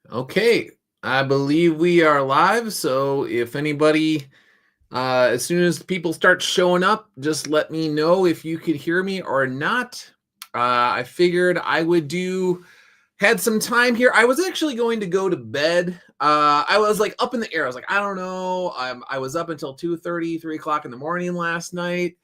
Okay, I believe we are live. So if anybody, as soon as people start showing up, just let me know if you could hear me or not. I figured I would had some time here. I was actually going to go to bed. I was like up in the air. I was like, I don't know. I was up until 2:30, 3 o'clock in the morning last night,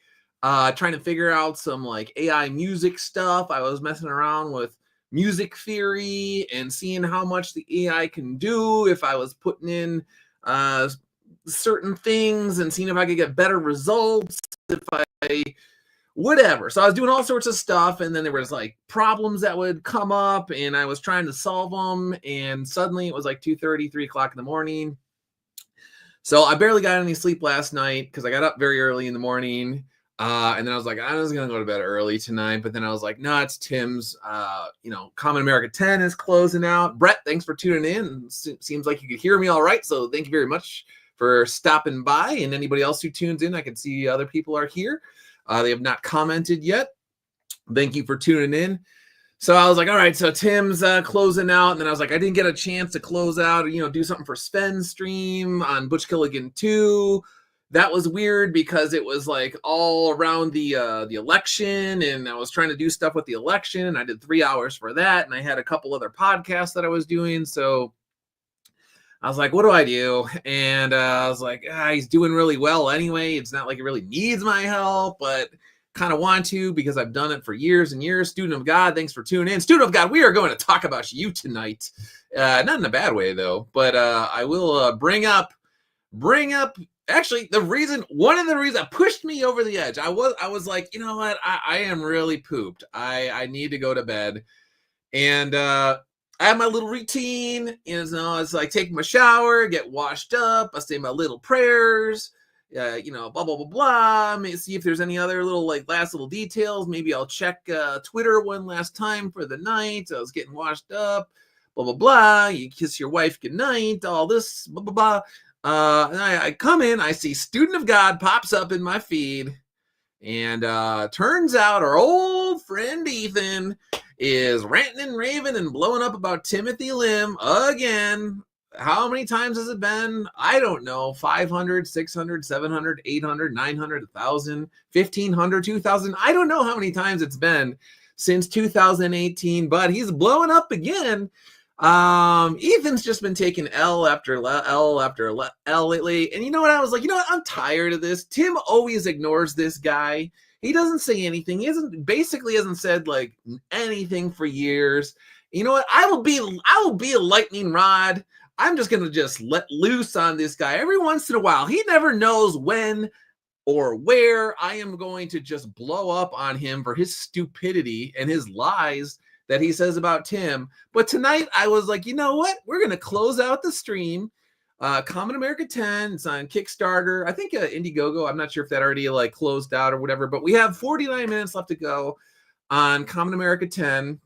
trying to figure out some like AI music stuff. I was messing around with music theory and seeing how much the AI can do if I was putting in uh, certain things and seeing if I could get better results if I whatever. So I was doing all sorts of stuff, and then there was like problems that would come up, and I was trying to solve them. And suddenly it was like 2:30, 3 o'clock in the morning. So I barely got any sleep last night because I got up very early in the morning. And then I was like, I was gonna go to bed early tonight, but then I was like, no, it's Tim's. Kamen America 10 is closing out. Brett, thanks for tuning in. Seems like you could hear me all right, so thank you very much for stopping by. And anybody else who tunes in, I can see other people are here. They have not commented yet. Thank you for tuning in. So I was like, all right, so Tim's closing out. And then I was like, I didn't get a chance to close out, do something for Sven's stream on Butch Killigan 2. That was weird because it was like all around the election, and I was trying to do stuff with the election, and I did 3 hours for that, and I had a couple other podcasts that I was doing. So I was like, what do I do? And I was like, he's doing really well anyway. It's not like he really needs my help, but kind of want to because I've done it for years and years. Student of God, thanks for tuning in. Student of God, we are going to talk about you tonight. Not in a bad way, though, but I will bring up actually one of the reasons that pushed me over the edge. I was like, you know what? I am really pooped. I need to go to bed. And I have my little routine. It's like take my shower, get washed up. I say my little prayers. Blah blah blah blah. Maybe see if there's any other little like last little details. Maybe I'll check Twitter one last time for the night. I was getting washed up. Blah blah blah. You kiss your wife goodnight. All this blah blah blah. And I come in. I see Student of God pops up in my feed, and turns out our old friend Ethan is ranting and raving and blowing up about Timothy Lim again. How many times has it been? I don't know. 500, 600, 700, 800, 900, 1,000, 1,500, 2,000. I don't know how many times it's been since 2018, but he's blowing up again. Ethan's just been taking L after L after L lately. And you know what? I was like, you know what? I'm tired of this. Tim always ignores this guy. He doesn't say anything. He hasn't said like anything for years. You know what? I will be a lightning rod. I'm just going to just let loose on this guy every once in a while. He never knows when or where I am going to just blow up on him for his stupidity and his lies that he says about Tim. But tonight I was like, you know what? We're going to close out the stream. Kamen America 10, it's on Kickstarter. I think Indiegogo, I'm not sure if that already like closed out or whatever, but we have 49 minutes left to go on Kamen America 10.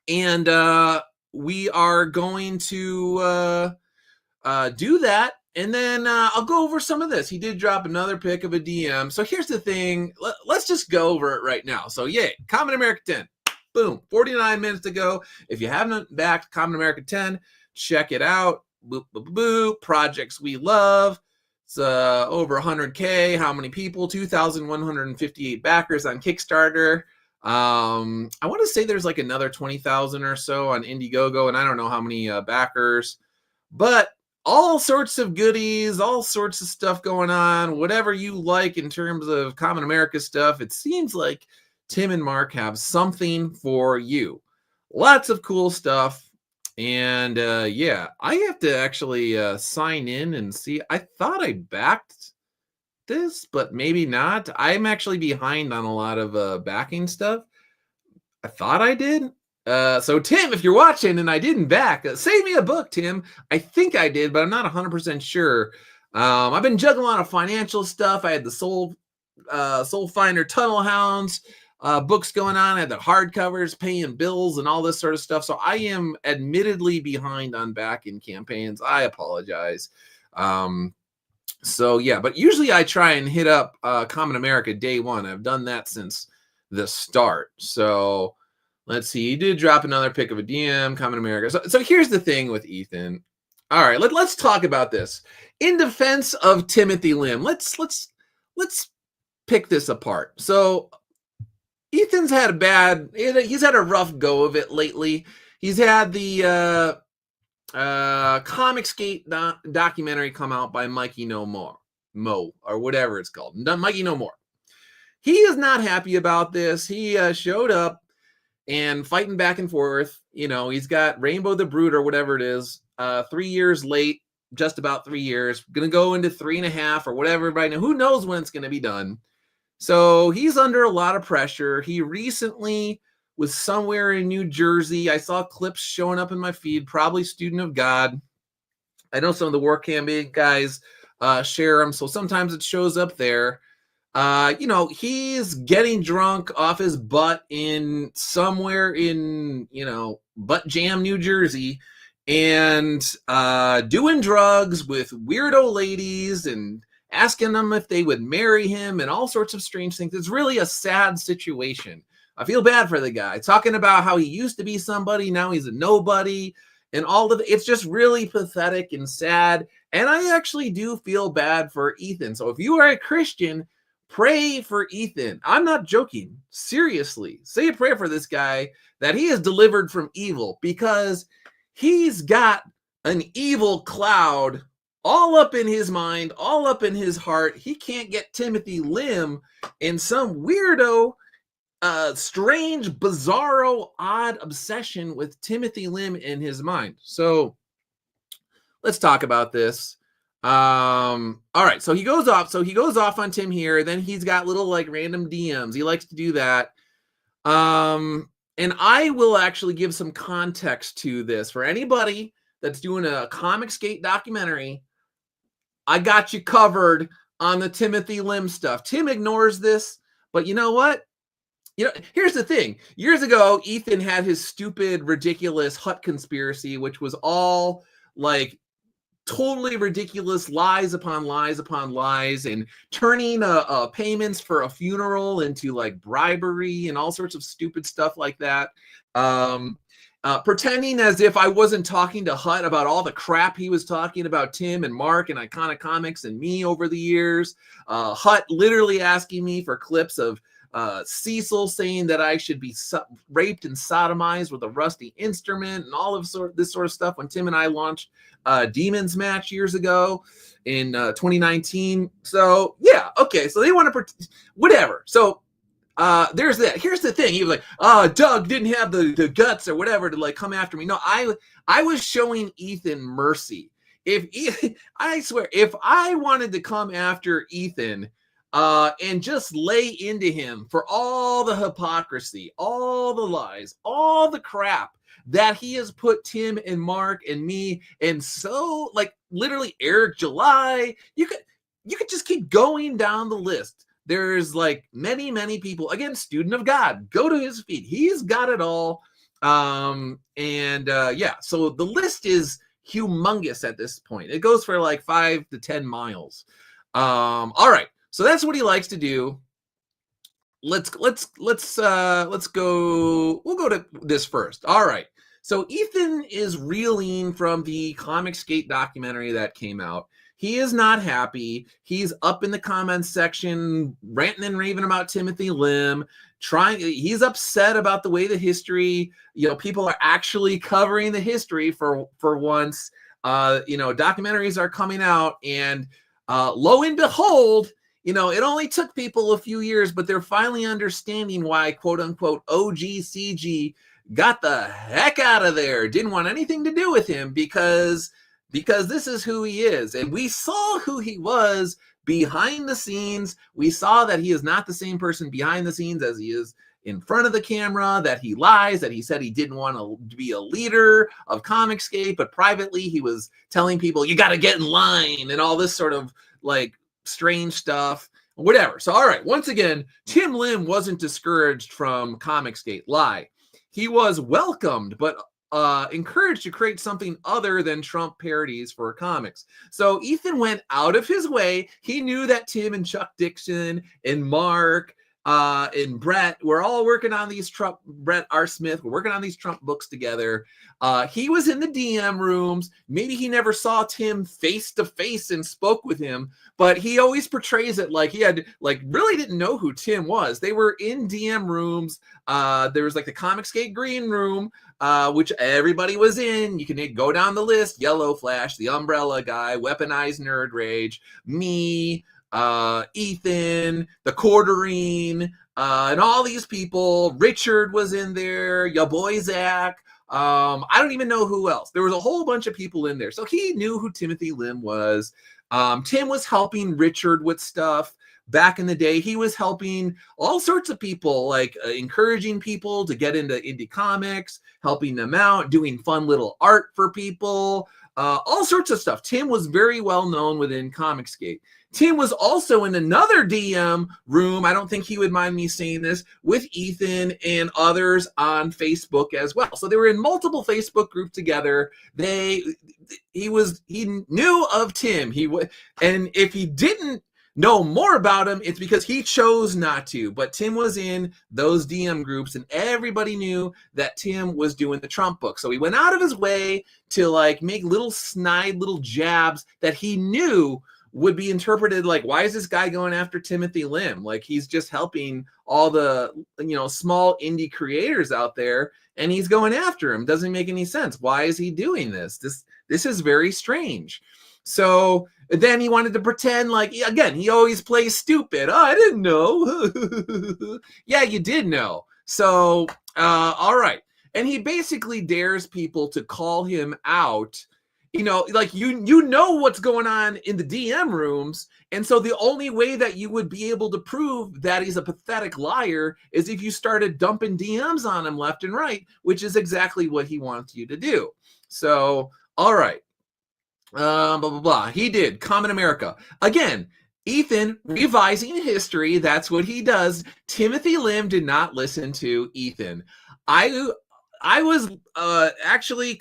And we are going to do that. And then I'll go over some of this. He did drop another pic of a DM. So here's the thing. Let's just go over it right now. So yay, Kamen America 10. Boom, 49 minutes to go. If you haven't backed Kamen America 10, check it out. Boop, boop, boop. Projects we love. It's over 100K. How many people? 2,158 backers on Kickstarter. I want to say there's like another 20,000 or so on Indiegogo, and I don't know how many backers, but all sorts of goodies, all sorts of stuff going on, whatever you like in terms of Kamen America stuff. It seems like Tim and Mark have something for you. Lots of cool stuff. And yeah, I have to actually sign in and see. I thought I backed this, but maybe not. I'm actually behind on a lot of backing stuff. I thought I did. So Tim, if you're watching and I didn't back, save me a book, Tim. I think I did, but I'm not 100% sure. I've been juggling a lot of financial stuff. I had the Soul Finder Tunnel Hounds books going on. I had the hardcovers, paying bills, and all this sort of stuff. So I am admittedly behind on backing campaigns. I apologize. So yeah, but usually I try and hit up Kamen America day one. I've done that since the start. So Let's see. He did drop another pick of a DM, Kamen America. So here's the thing with Ethan. All right, let's talk about this. In defense of Timothy Lim, let's pick this apart. So Ethan's had he's had a rough go of it lately. He's had the Comicsgate documentary come out by Mikey No More, Mo, or whatever it's called. Mikey No More. He is not happy about this. He showed up and fighting back and forth. You know, he's got Rainbow the Brood or whatever it is, 3 years late, just about 3 years. Gonna go into 3.5 or whatever right now. Who knows when it's gonna be done? So he's under a lot of pressure. He recently was somewhere in New Jersey. I saw clips showing up in my feed, probably Student of God. I know some of the War Campaign guys share them, so sometimes it shows up there. You know, he's getting drunk off his butt in somewhere in, you know, Butt Jam, New Jersey, and doing drugs with weirdo ladies and asking them if they would marry him and all sorts of strange things. It's really a sad situation. I feel bad for the guy. Talking about how he used to be somebody, now he's a nobody, and all of it. It's just really pathetic and sad. And I actually do feel bad for Ethan. So if you are a Christian, pray for Ethan. I'm not joking. Seriously, say a prayer for this guy that he is delivered from evil, because he's got an evil cloud all up in his mind, all up in his heart. He can't get Timothy Lim in some weirdo, strange, bizarro, odd obsession with Timothy Lim in his mind. So let's talk about this. All right, so he goes off on Tim here. Then he's got little like random DMs. He likes to do that. And I will actually give some context to this for anybody that's doing a Comicsgate documentary. I got you covered on the Timothy Lim stuff. Tim ignores this, but you know what? You know, here's the thing. Years ago, Ethan had his stupid, ridiculous Hut conspiracy, which was all like totally ridiculous lies upon lies upon lies, and turning payments for a funeral into like bribery and all sorts of stupid stuff like that. Pretending as if I wasn't talking to Hut about all the crap he was talking about Tim and Mark and Iconic Comics and me over the years. Hut literally asking me for clips of Cecil saying that I should be raped and sodomized with a rusty instrument and all of this sort of stuff when Tim and I launched Demons Match years ago in 2019. So yeah, okay, so they want to whatever. So there's that. Here's the thing. He was like, Doug didn't have the guts or whatever to like come after me. No, I was showing Ethan mercy. I swear, if I wanted to come after Ethan and just lay into him for all the hypocrisy, all the lies, all the crap that he has put Tim and Mark and me, and so like literally Eric July, you could just keep going down the list. There's like many, many people. Again, Student of God, go to his feed. He's got it all. Yeah, so the list is humongous at this point. It goes for like 5 to 10 miles. All right, so that's what he likes to do. Let's go. We'll go to this first. All right. So Ethan is reeling from the Comicsgate documentary that came out. He is not happy. He's up in the comments section, ranting and raving about Timothy Lim. He's upset about the way the history, you know, people are actually covering the history for once. You know, documentaries are coming out, and lo and behold, you know, it only took people a few years, but they're finally understanding why, quote unquote, OGCG got the heck out of there. Didn't want anything to do with him because this is who he is. And we saw who he was behind the scenes. We saw that he is not the same person behind the scenes as he is in front of the camera, that he lies, that he said he didn't want to be a leader of Comicsgate, but privately he was telling people, you got to get in line and all this sort of like strange stuff, whatever. So, all right, once again, Tim Lim wasn't discouraged from Comicsgate. Lie. He was welcomed, but encouraged to create something other than Trump parodies for comics. So Ethan went out of his way. He knew that Tim and Chuck Dixon and Mark and Brett, we're all working on these Trump, Brett R. Smith, we're working on these Trump books together. He was in the DM rooms. Maybe he never saw Tim face to face and spoke with him, but he always portrays it like he had, like, really didn't know who Tim was. They were in DM rooms. There was like the Comicsgate green room, which everybody was in. You can go down the list: Yellow Flash, the Umbrella Guy, Weaponized Nerd Rage, me, Ethan, the Quarterine, and all these people. Richard was in there, your boy Zach. I don't even know who else. There was a whole bunch of people in there. So he knew who Timothy Lim was. Tim was helping Richard with stuff. Back in the day, he was helping all sorts of people, like encouraging people to get into indie comics, helping them out, doing fun little art for people, all sorts of stuff. Tim was very well known within Comicsgate. Tim was also in another DM room, I don't think he would mind me saying this, with Ethan and others on Facebook as well. So they were in multiple Facebook groups together. He knew of Tim. And if he didn't know more about him, it's because he chose not to. But Tim was in those DM groups, and everybody knew that Tim was doing the Trump book. So he went out of his way to like make little snide little jabs that he knew would be interpreted like, why is this guy going after Timothy Lim? Like, he's just helping all the, small indie creators out there, and he's going after him. Doesn't make any sense. Why is he doing this? This is very strange. So then he wanted to pretend like, again, he always plays stupid. Oh, I didn't know. Yeah, you did know. So, all right. And he basically dares people to call him out. Like you know what's going on in the DM rooms. And so the only way that you would be able to prove that he's a pathetic liar is if you started dumping DMs on him left and right, which is exactly what he wants you to do. So, all right. Blah, blah, blah. He did Kamen America. Again, Ethan revising history. That's what he does. Timothy Lim did not listen to Ethan. I was actually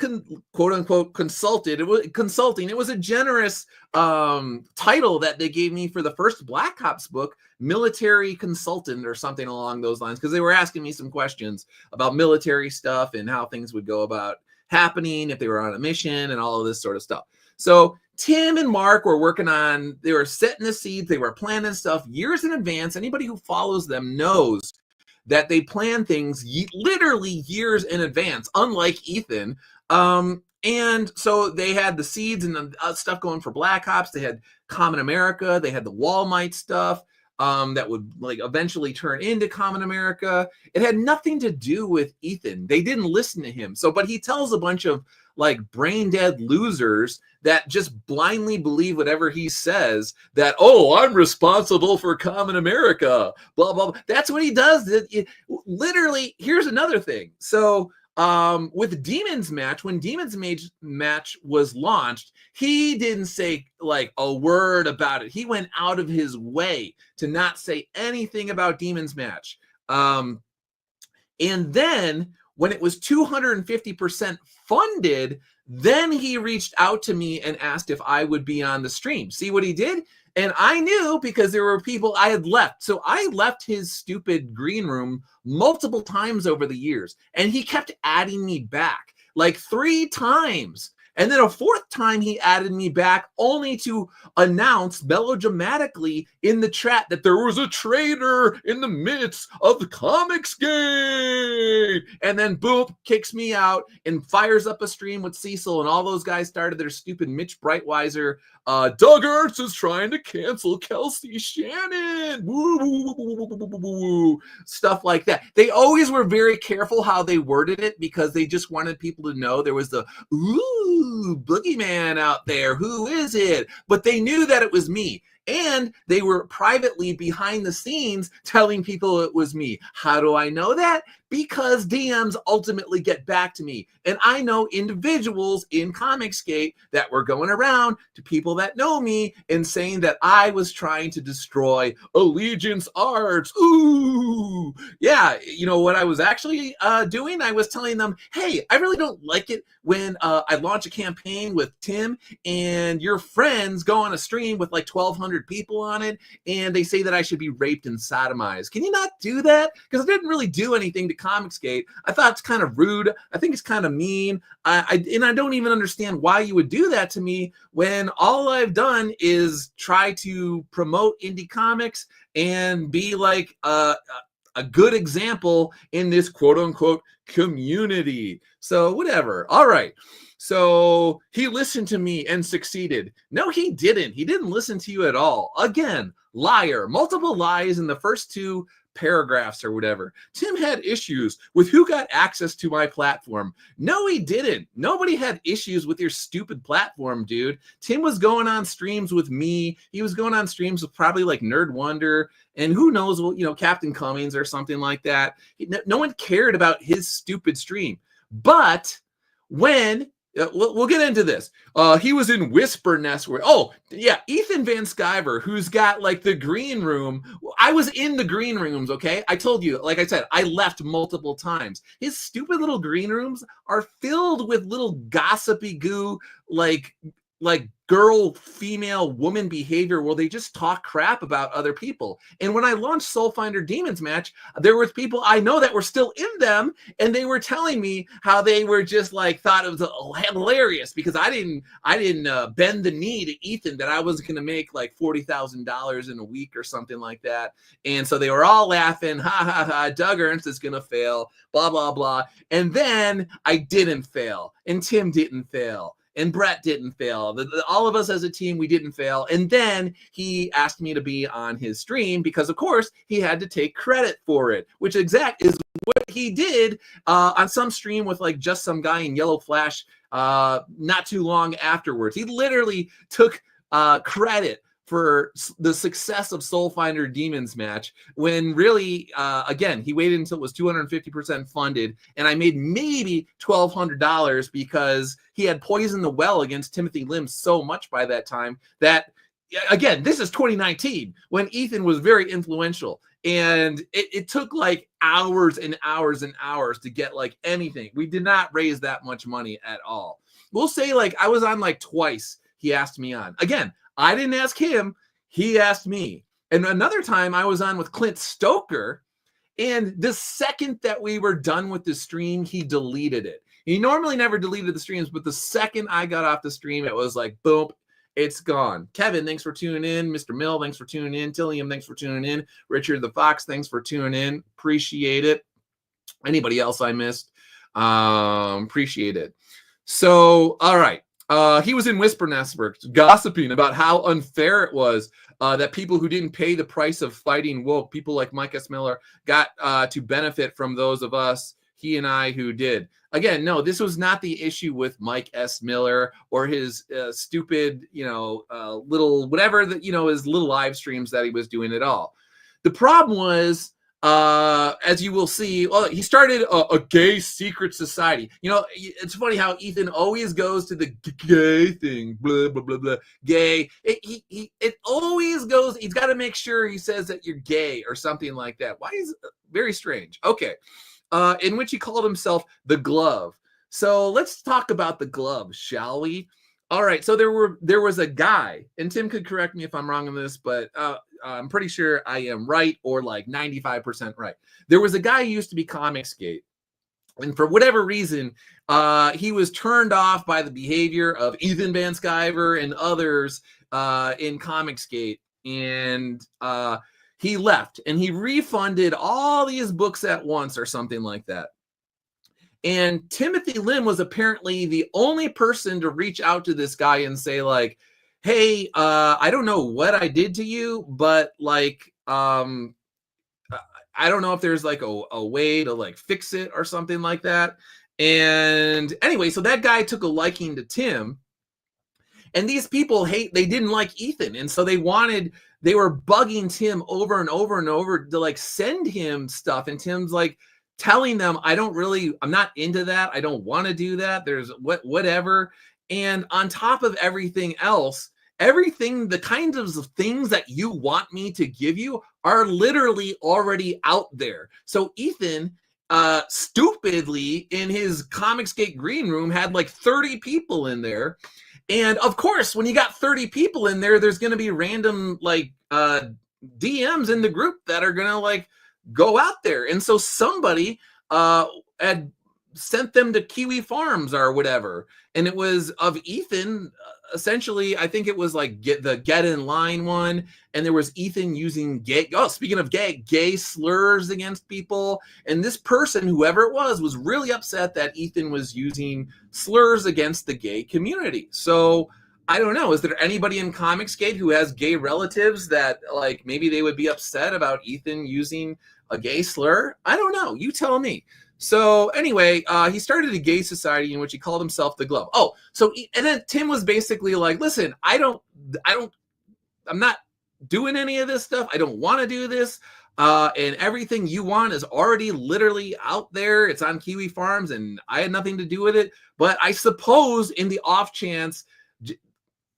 quote unquote consulted. It was consulting. It was a generous title that they gave me for the first Black Ops book, military consultant or something along those lines, because they were asking me some questions about military stuff and how things would go about happening if they were on a mission and all of this sort of stuff. So Tim and Mark were working on, they were setting the seeds, they were planning stuff years in advance. Anybody who follows them knows that they plan things literally years in advance, unlike Ethan. And so they had the seeds and the stuff going for Black Ops. They had Kamen America. They had the Wall Might stuff that would like eventually turn into Kamen America. It had nothing to do with Ethan. They didn't listen to him. So, but he tells a bunch of like brain dead losers that just blindly believe whatever he says, that, oh, I'm responsible for Kamen America, blah, blah, blah. That's what he does. Literally, here's another thing. So with Demon's Match, when Demon's Match was launched, he didn't say like a word about it. He went out of his way to not say anything about Demon's Match. And then when it was 250% funded, then he reached out to me and asked if I would be on the stream. See what he did? And I knew because there were people I had left. So I left his stupid green room multiple times over the years, and he kept adding me back like 3 times. And then a 4th time he added me back only to announce melodramatically in the chat that there was a traitor in the midst of the Comicsgate. And then boom, kicks me out and fires up a stream with Cecil, and all those guys started their stupid Mitch Brightweiser. Doug Ertz is trying to cancel Kelsey Shannon. Woo, woo, woo, woo, woo, woo, stuff like that. They always were very careful how they worded it because they just wanted people to know there was the boogeyman out there. Who is it? But they knew that it was me. And they were privately behind the scenes telling people it was me. How do I know that? Because DMs ultimately get back to me. And I know individuals in Comicsgate that were going around to people that know me and saying that I was trying to destroy Allegiance Arts. Ooh. Yeah, you know what I was actually doing? I was telling them, hey, I really don't like it when I launch a campaign with Tim and your friends go on a stream with like 1,200 people on it and they say that I should be raped and sodomized. Can you not do that? Because I didn't really do anything to Comicsgate. I thought it's kind of rude. I think it's kind of mean. And I don't even understand why you would do that to me when all I've done is try to promote indie comics and be like a good example in this quote unquote community. So whatever. All right. So he listened to me and succeeded. No, he didn't. He didn't listen to you at all. Again, liar. Multiple lies in the first 2 paragraphs or whatever. Tim had issues with who got access to my platform. No, he didn't. Nobody had issues with your stupid platform, dude. Tim was going on streams with me. He was going on streams with probably like Nerd Wonder and who knows, you know, Captain Cummings or something like that. No one cared about his stupid stream. But when we'll get into this. He was in Whisper Nest. Oh, yeah, Ethan Van Sciver, who's got like the green room. I was in the green rooms, okay? I told you, like I said, I left multiple times. His stupid little green rooms are filled with little gossipy goo, like girl, female, woman behavior where they just talk crap about other people. And when I launched Soul Finder Demons Match, there was people I know that were still in them, and they were telling me how they were just like thought it was hilarious because I didn't bend the knee to Ethan that I was going to make like $40,000 in a week or something like that. And so they were all laughing, ha ha ha, Doug Ernst is going to fail, blah blah blah. And then I didn't fail, and Tim didn't fail. And Brett didn't fail. All of us as a team, we didn't fail. And then he asked me to be on his stream because, of course, he had to take credit for it, which exact is what he did on some stream with like just some guy in Yellow Flash not too long afterwards. He literally took credit for the success of Soul Finder Demons Match when really, again, he waited until it was 250% funded, and I made maybe $1,200 because he had poisoned the well against Timothy Lim so much by that time that, again, this is 2019 when Ethan was very influential, and it took like hours and hours and hours to get like anything. We did not raise that much money at all. We'll say like I was on like twice he asked me on. Again, I didn't ask him, he asked me. And another time I was on with Clint Stoker, and the second that we were done with the stream, he deleted it. He normally never deleted the streams, but the second I got off the stream, it was like, boom, it's gone. Kevin, thanks for tuning in. Mr. Mill, thanks for tuning in. Tillium, thanks for tuning in. Richard the Fox, thanks for tuning in. Appreciate it. Anybody else I missed? Appreciate it. So, all right. He was in Whisper Nest gossiping about how unfair it was that people who didn't pay the price of fighting woke, people like Mike S. Miller, got to benefit from those of us, he and I, who did. Again, no, this was not the issue with Mike S. Miller or his stupid, little whatever that, his little live streams that he was doing at all. The problem was, as you will see, he started a gay secret society. It's funny how Ethan always goes to the gay thing, blah, blah, blah, blah, gay. It always goes, he's got to make sure he says that you're gay or something like that. Why is it very strange? Okay. In which he called himself the Glove. So let's talk about the Glove, shall we? All right, so there was a guy, and Tim could correct me if I'm wrong on this, but I'm pretty sure I am right, or like 95% right. There was a guy who used to be Comicsgate, and for whatever reason, he was turned off by the behavior of Ethan Van Sciver and others in Comicsgate, and he left, and he refunded all these books at once or something like that. And Timothy Lim was apparently the only person to reach out to this guy and say like, hey, I don't know what I did to you, but like, I don't know if there's like a way to like fix it or something like that. And anyway, so that guy took a liking to Tim, and these people they didn't like Ethan. And so they were bugging Tim over and over and over to like send him stuff. And Tim's like, telling them, I'm not into that. I don't want to do that. There's whatever. And on top of everything else, the kinds of things that you want me to give you are literally already out there. So Ethan, stupidly in his Comicsgate green room had like 30 people in there. And of course, when you got 30 people in there, there's going to be random like DMs in the group that are going to like go out there. And so somebody had sent them to Kiwi Farms or whatever. And it was of Ethan, essentially, I think it was like get in line one. And there was Ethan using speaking of gay slurs against people. And this person, whoever it was really upset that Ethan was using slurs against the gay community. So I don't know. Is there anybody in Comicsgate who has gay relatives that like maybe they would be upset about Ethan using a gay slur? I don't know. You tell me. So anyway, he started a gay society in which he called himself the Glove. Oh, and then Tim was basically like, listen, I'm not doing any of this stuff. I don't want to do this. And everything you want is already literally out there. It's on Kiwi Farms and I had nothing to do with it. But I suppose in the off chance,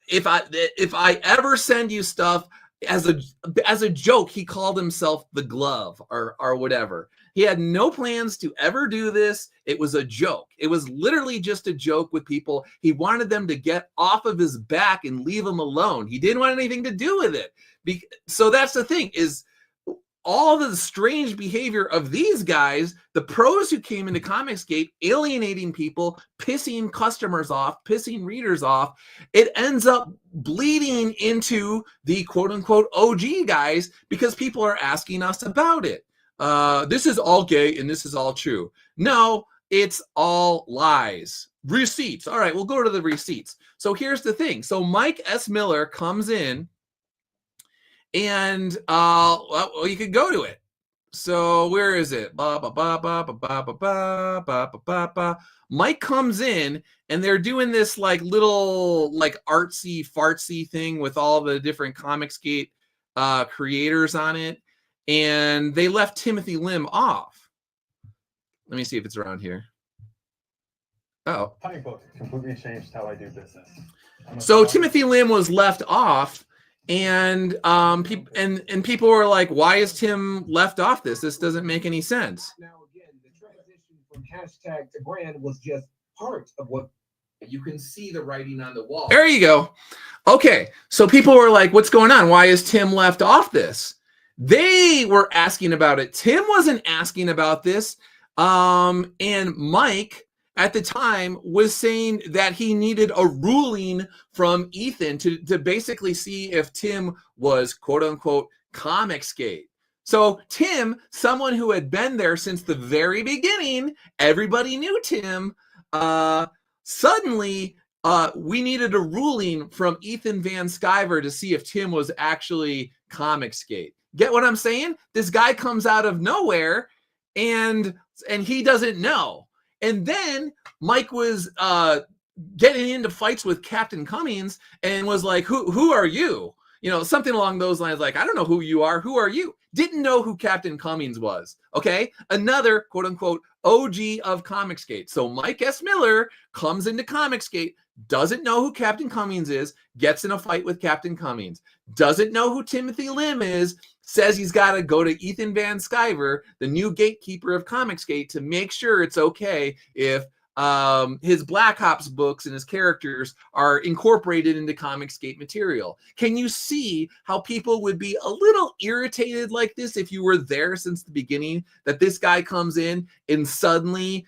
if I ever send you stuff as a joke, he called himself the Glove or whatever. He had no plans to ever do this. It was a joke. It was literally just a joke with people. He wanted them to get off of his back and leave him alone. He didn't want anything to do with it. So that's the thing, is all the strange behavior of these guys, the pros who came into Comicsgate, alienating people, pissing customers off, pissing readers off, it ends up bleeding into the quote-unquote OG guys because people are asking us about it. This is all gay and this is all true. No, it's all lies. Receipts. All right, we'll go to the receipts. So here's the thing. So Mike S. Miller comes in and you could go to it. So where is it? Mike comes in and they're doing this like little like artsy fartsy thing with all the different Comicsgate creators on it. And they left Timothy Lim off. Let me see if it's around here. Oh. Comic books completely changed how I do business. So Timothy Lim was left off, and people were like, "Why is Tim left off this? This doesn't make any sense." Now again, the transition from hashtag to brand was just part of what you can see the writing on the wall. There you go. Okay, so people were like, "What's going on? Why is Tim left off this?" They were asking about it. Tim wasn't asking about this. And Mike at the time was saying that he needed a ruling from Ethan to basically see if Tim was quote unquote Comicsgate. So Tim, someone who had been there since the very beginning, everybody knew Tim, suddenly we needed a ruling from Ethan Van Sciver to see if Tim was actually Comicsgate. Get what I'm saying? This guy comes out of nowhere and he doesn't know. And then Mike was getting into fights with Captain Cummings and was like, who are you? You know, something along those lines, like, I don't know who you are. Who are you? Didn't know who Captain Cummings was. Okay. Another quote unquote OG of Comicsgate. So Mike S. Miller comes into Comicsgate, doesn't know who Captain Cummings is, gets in a fight with Captain Cummings, doesn't know who Timothy Lim is, says he's got to go to Ethan Van Sciver, the new gatekeeper of Comicsgate, to make sure it's okay if his Black Ops books and his characters are incorporated into Comicsgate material. Can you see how people would be a little irritated like this if you were there since the beginning, that this guy comes in and suddenly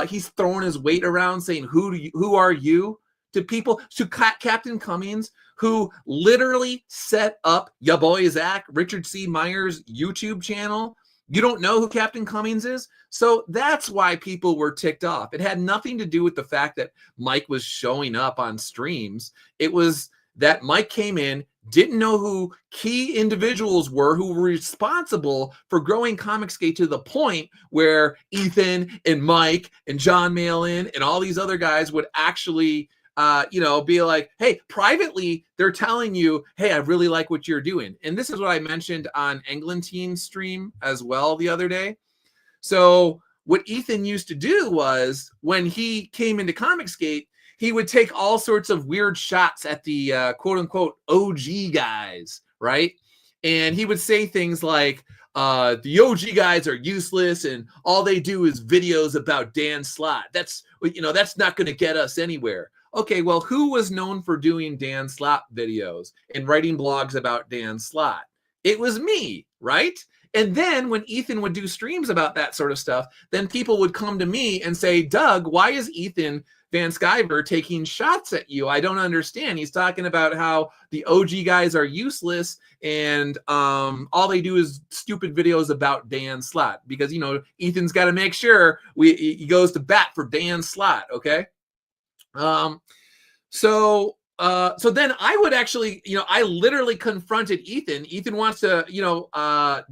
he's throwing his weight around saying, who are you? To people, to Captain Cummings, who literally set up ya boy Zach, Richard C. Myers' YouTube channel. You don't know who Captain Cummings is? So that's why people were ticked off. It had nothing to do with the fact that Mike was showing up on streams. It was that Mike came in, didn't know who key individuals were who were responsible for growing Comicsgate to the point where Ethan and Mike and John Malin and all these other guys would actually be like, hey, privately, they're telling you, hey, I really like what you're doing. And this is what I mentioned on Englantine's stream as well the other day. So what Ethan used to do was when he came into Comicsgate, he would take all sorts of weird shots at the quote unquote OG guys, right? And he would say things like, the OG guys are useless and all they do is videos about Dan Slott. That's not going to get us anywhere. Okay, well, who was known for doing Dan Slott videos and writing blogs about Dan Slott? It was me, right? And then when Ethan would do streams about that sort of stuff, then people would come to me and say, Doug, why is Ethan Van Sciver taking shots at you? I don't understand. He's talking about how the OG guys are useless and all they do is stupid videos about Dan Slott, because, Ethan's got to make sure he goes to bat for Dan Slott, okay? So then I would actually, I literally confronted Ethan. Ethan wants to,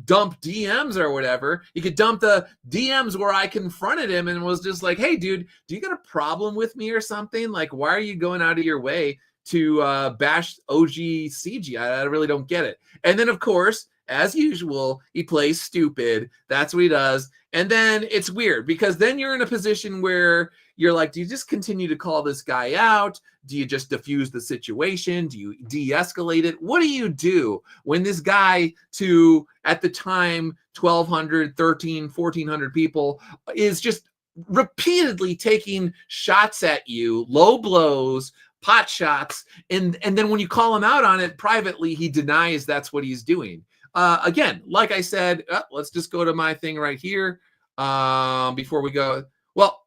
dump DMs or whatever. He could dump the DMs where I confronted him and was just like, hey, dude, do you got a problem with me or something? Like, why are you going out of your way to bash OG CG? I really don't get it. And then, of course, as usual, he plays stupid. That's what he does. And then it's weird because then you're in a position where you're like, do you just continue to call this guy out? Do you just diffuse the situation? Do you de-escalate it? What do you do when this guy, to at the time 1,200, 1,300, 1,400 people, is just repeatedly taking shots at you, low blows, pot shots, and then when you call him out on it privately, he denies that's what he's doing. Again, like I said, let's just go to my thing right here before we go. Well,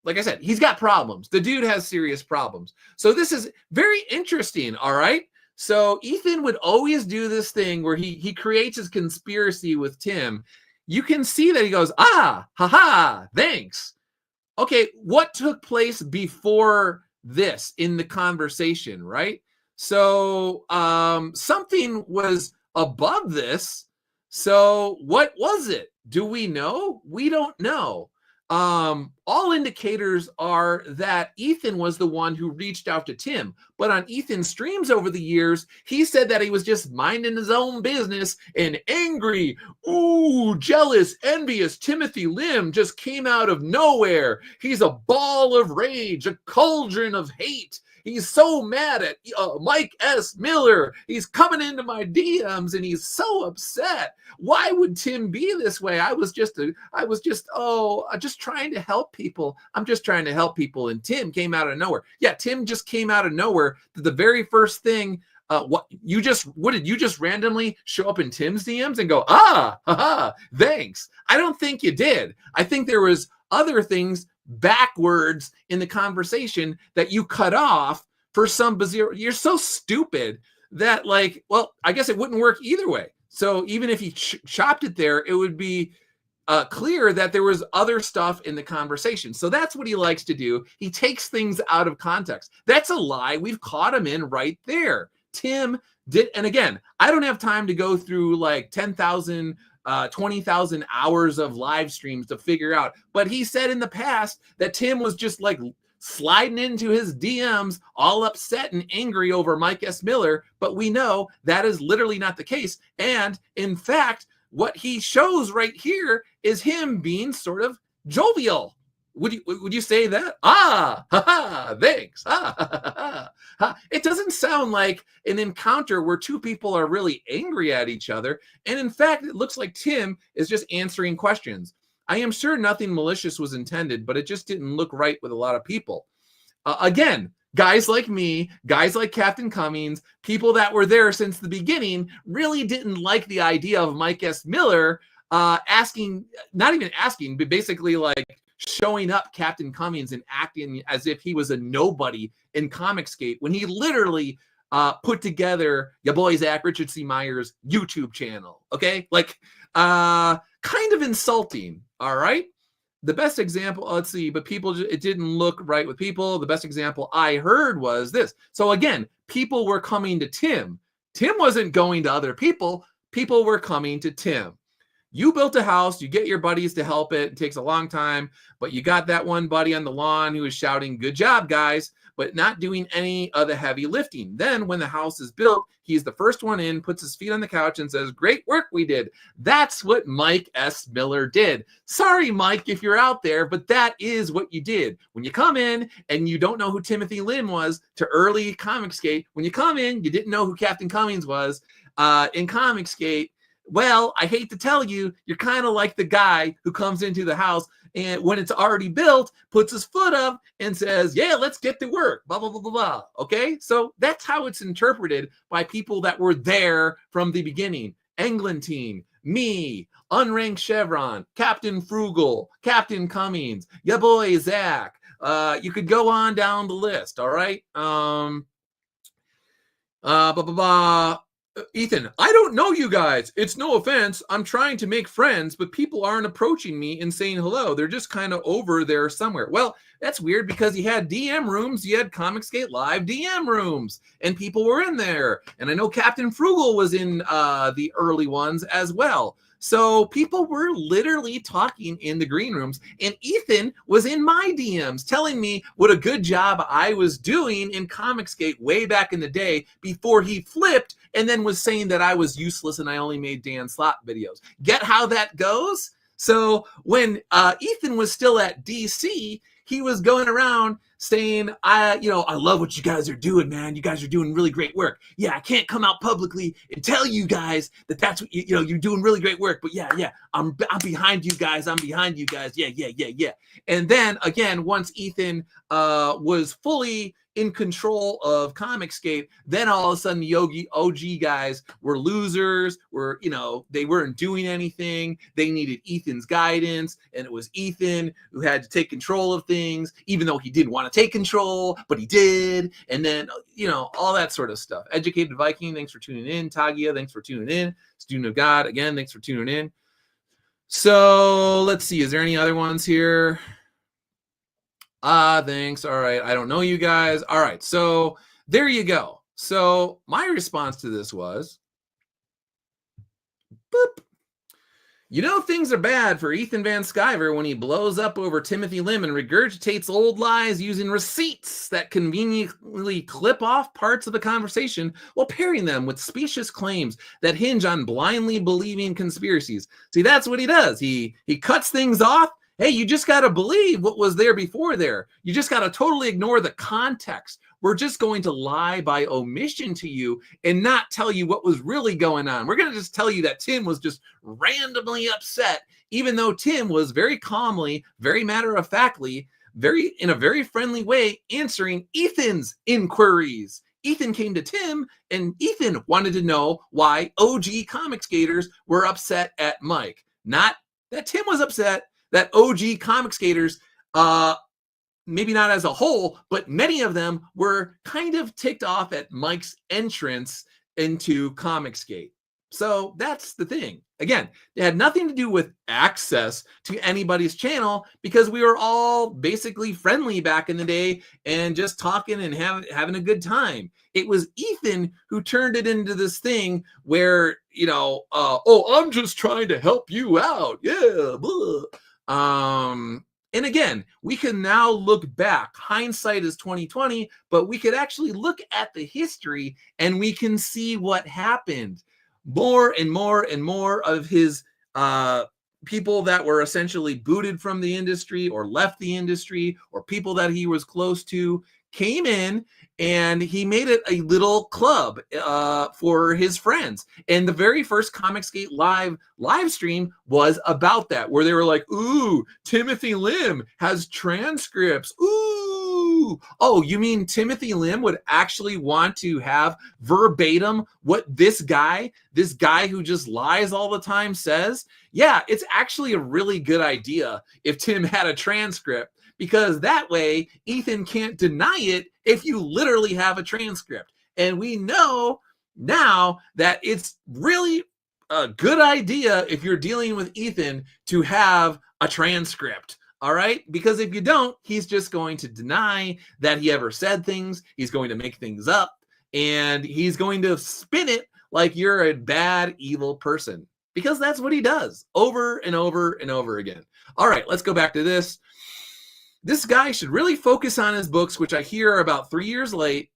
like I said, he's got problems. The dude has serious problems. So this is very interesting, all right? So Ethan would always do this thing where he creates his conspiracy with Tim. You can see that he goes, haha, thanks. Okay, what took place before this in the conversation, right? So something was above this. So what was it? Do we know? We don't know. All indicators are that Ethan was the one who reached out to Tim, but on Ethan's streams over the years, he said that he was just minding his own business and angry, jealous, envious. Timothy Lim just came out of nowhere. He's a ball of rage, a cauldron of hate. He's so mad at Mike S. Miller. He's coming into my DMs and he's so upset. Why would Tim be this way? I was just trying to help people. I'm just trying to help people. And Tim came out of nowhere. Yeah, Tim just came out of nowhere. The very first thing, what did you just randomly show up in Tim's DMs and go, thanks? I don't think you did. I think there was other things backwards in the conversation that you cut off for some bizarre. You're so stupid that, like, well, I guess it wouldn't work either way. So even if he chopped it there, it would be clear that there was other stuff in the conversation. So that's what he likes to do. He takes things out of context. That's a lie. We've caught him in right there. Tim did, and again, I don't have time to go through like 10,000 20,000 hours of live streams to figure out. But he said in the past that Tim was just like sliding into his DMs all upset and angry over Mike S. Miller. But we know that is literally not the case. And in fact, what he shows right here is him being sort of jovial. Would you say that? Thanks. It doesn't sound like an encounter where two people are really angry at each other. And in fact, it looks like Tim is just answering questions. I am sure nothing malicious was intended, but it just didn't look right with a lot of people. Again, guys like me, guys like Captain Cummings, people that were there since the beginning really didn't like the idea of Mike S. Miller not even asking, but basically like showing up Captain Cummings and acting as if he was a nobody in Comicsgate when he literally put together your boy Zach Richard C. Meyer's YouTube channel. Okay, like kind of insulting. All right. The best example, let's see, but it didn't look right with people. The best example I heard was this. So again, people were coming to Tim. Tim wasn't going to other people. People were coming to Tim. You built a house, you get your buddies to help it. It takes a long time, but you got that one buddy on the lawn who was shouting, "Good job, guys." but not doing any of the heavy lifting. Then when the house is built, he's the first one in, puts his feet on the couch and says, great work we did. That's what Mike S. Miller did. Sorry, Mike, if you're out there, but that is what you did. When you come in and you don't know who Timothy Lim was to early Comicsgate, when you come in, you didn't know who Captain Cummings was in Comicsgate. Well, I hate to tell you, you're kind of like the guy who comes into the house and when it's already built, puts his foot up and says, yeah, let's get to work, blah, blah, blah, blah, blah. Okay? So that's how it's interpreted by people that were there from the beginning. Englentine, me, Unranked Chevron, Captain Frugal, Captain Cummings, ya boy Zach. You could go on down the list, all right? Blah, blah, blah. Ethan, I don't know you guys. It's no offense. I'm trying to make friends, but people aren't approaching me and saying hello. They're just kind of over there somewhere. Well, that's weird because you had DM rooms. You had Comicsgate Live DM rooms, and people were in there. And I know Captain Frugal was in the early ones as well. So people were literally talking in the green rooms, and Ethan was in my DMs telling me what a good job I was doing in Comicsgate way back in the day before he flipped and then was saying that I was useless and I only made Dan Slott videos. Get how that goes? So when Ethan was still at DC, he was going around saying, I love what you guys are doing, man. You guys are doing really great work. Yeah, I can't come out publicly and tell you guys that that's what you're doing really great work. But yeah, I'm behind you guys. I'm behind you guys. Yeah. And then again, once Ethan was fully in control of Comicsgate, then all of a sudden the OG guys were losers, they weren't doing anything. They needed Ethan's guidance, and it was Ethan who had to take control of things, even though he didn't want to take control, but he did. And then, all that sort of stuff. Educated Viking, thanks for tuning in. Tagia, thanks for tuning in. Student of God, again, thanks for tuning in. So let's see, is there any other ones here? Thanks. All right. I don't know you guys. All right. So there you go. So my response to this was, boop. Things are bad for Ethan Van Sciver when he blows up over Timothy Lim and regurgitates old lies using receipts that conveniently clip off parts of the conversation while pairing them with specious claims that hinge on blindly believing conspiracies. See, that's what he does. He cuts things off. Hey, you just got to believe what was there before there. You just got to totally ignore the context. We're just going to lie by omission to you and not tell you what was really going on. We're going to just tell you that Tim was just randomly upset, even though Tim was very calmly, very matter-of-factly, in a very friendly way answering Ethan's inquiries. Ethan came to Tim, and Ethan wanted to know why OG Comicsgaters were upset at Mike. Not that Tim was upset, that OG Comicsgaters, maybe not as a whole, but many of them were kind of ticked off at Mike's entrance into Comicsgate. So that's the thing. Again, it had nothing to do with access to anybody's channel because we were all basically friendly back in the day and just talking and having a good time. It was Ethan who turned it into this thing where, I'm just trying to help you out. Yeah. Blah. And again, we can now look back. Hindsight is 2020, but we could actually look at the history and we can see what happened. More and more and more of his people that were essentially booted from the industry or left the industry, or people that he was close to, came in and he made it a little club for his friends. And the very first Comicsgate live stream was about that, where they were like, ooh, Timothy Lim has transcripts. Ooh. Oh, you mean Timothy Lim would actually want to have verbatim what this guy who just lies all the time says? Yeah, it's actually a really good idea if Tim had a transcript, because that way Ethan can't deny it if you literally have a transcript. And we know now that it's really a good idea if you're dealing with Ethan to have a transcript. All right? Because if you don't, he's just going to deny that he ever said things. He's going to make things up, and he's going to spin it like you're a bad, evil person, because that's what he does over and over and over again. All right, let's go back to this. This guy should really focus on his books, which I hear are about 3 years late,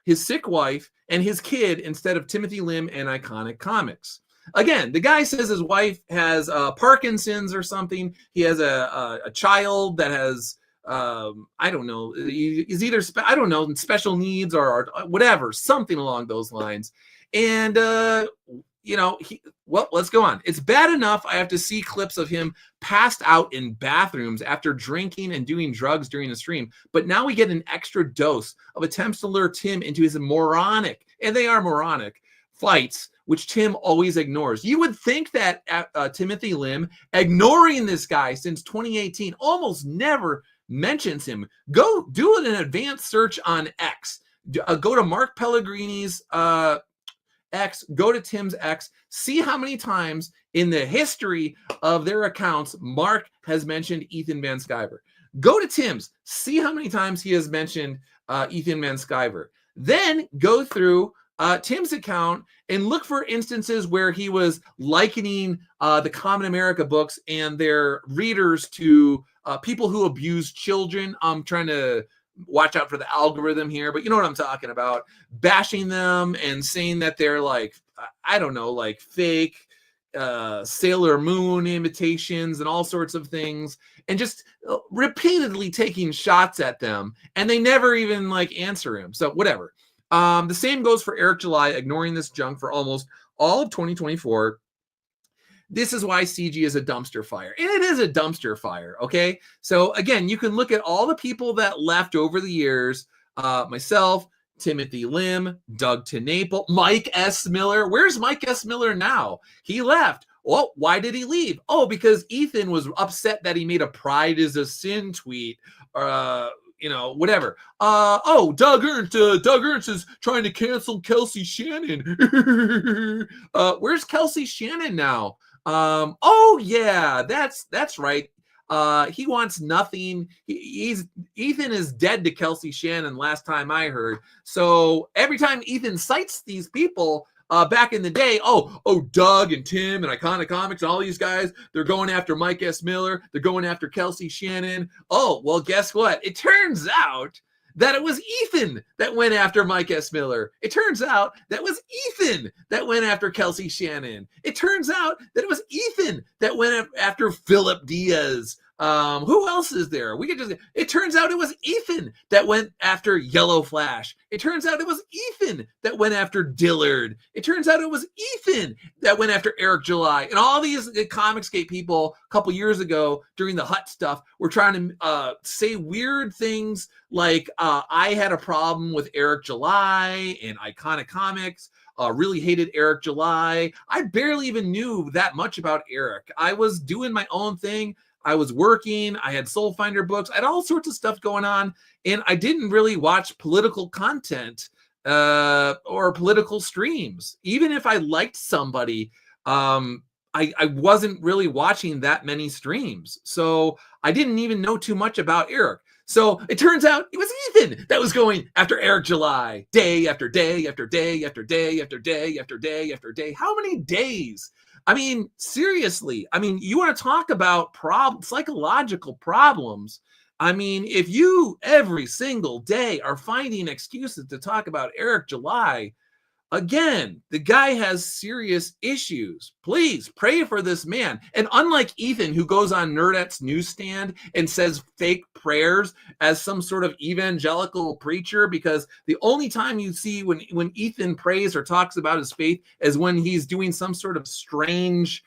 his sick wife, and his kid instead of Timothy Lim and Iconic Comics. Again, the guy says his wife has Parkinson's or something. He has a child that has, I don't know, is either, I don't know, special needs or whatever, something along those lines. And, you know, well, let's go on. It's bad enough I have to see clips of him passed out in bathrooms after drinking and doing drugs during the stream. But now we get an extra dose of attempts to lure Tim into his moronic, and they are moronic, fights, which Tim always ignores. You would think that Timothy Lim, ignoring this guy since 2018, almost never mentions him. Go do an advanced search on X. Go to Mark Pellegrini's X, go to Tim's X, see how many times in the history of their accounts Mark has mentioned Ethan Van Sciver. Go to Tim's, see how many times he has mentioned Ethan Van Sciver. Then go through Tim's account and look for instances where he was likening the Kamen America books and their readers to people who abuse children. I'm trying to watch out for the algorithm here, but you know what I'm talking about. Bashing them and saying that they're like, I don't know, like fake Sailor Moon imitations and all sorts of things, and just repeatedly taking shots at them, and they never even like answer him. So whatever. The same goes for Eric July, ignoring this junk for almost all of 2024. This is why CG is a dumpster fire. And it is a dumpster fire, okay? So again, you can look at all the people that left over the years. Myself, Timothy Lim, Doug TeNapel, Mike S. Miller. Where's Mike S. Miller now? He left. Well, why did he leave? Oh, because Ethan was upset that he made a pride is a sin tweet. You know, whatever. Doug Ernst is trying to cancel Kelsey Shannon. Where's Kelsey Shannon now? Oh yeah, that's right. He wants nothing. Ethan is dead to Kelsey Shannon last time I heard. So every time Ethan cites these people back in the day, Doug and Tim and Iconic Comics and all these guys, they're going after Mike S. Miller. They're going after Kelsey Shannon. Oh, well, guess what? It turns out that it was Ethan that went after Mike S. Miller. It turns out that was Ethan that went after Kelsey Shannon. It turns out that it was Ethan that went after Philip Diaz. Who else is there? It turns out it was Ethan that went after Yellow Flash. It turns out it was Ethan that went after Dillard. It turns out it was Ethan that went after Eric July. And all these Comicsgate people a couple years ago during the Hut stuff were trying to say weird things like I had a problem with Eric July and Iconic Comics. Really hated Eric July. I barely even knew that much about Eric. I was doing my own thing. I was working. I had Soul Finder books. I had all sorts of stuff going on. And I didn't really watch political content or political streams. Even if I liked somebody, I wasn't really watching that many streams. So I didn't even know too much about Eric. So it turns out it was Ethan that was going after Eric July day after day after day after day after day after day after day. How many days? I mean, seriously. I mean, you want to talk about psychological problems. I mean, if you every single day are finding excuses to talk about Eric July, again, the guy has serious issues. Please pray for this man. And unlike Ethan, who goes on Nerdette's newsstand and says fake prayers as some sort of evangelical preacher, because the only time you see when Ethan prays or talks about his faith is when he's doing some sort of strange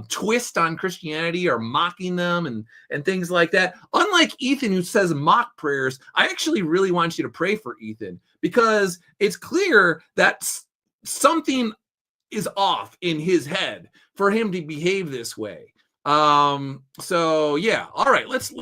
twist on Christianity or mocking them and things like that. Unlike Ethan, who says mock prayers, I actually really want you to pray for Ethan, because it's clear that something is off in his head for him to behave this way. So yeah, all right, let's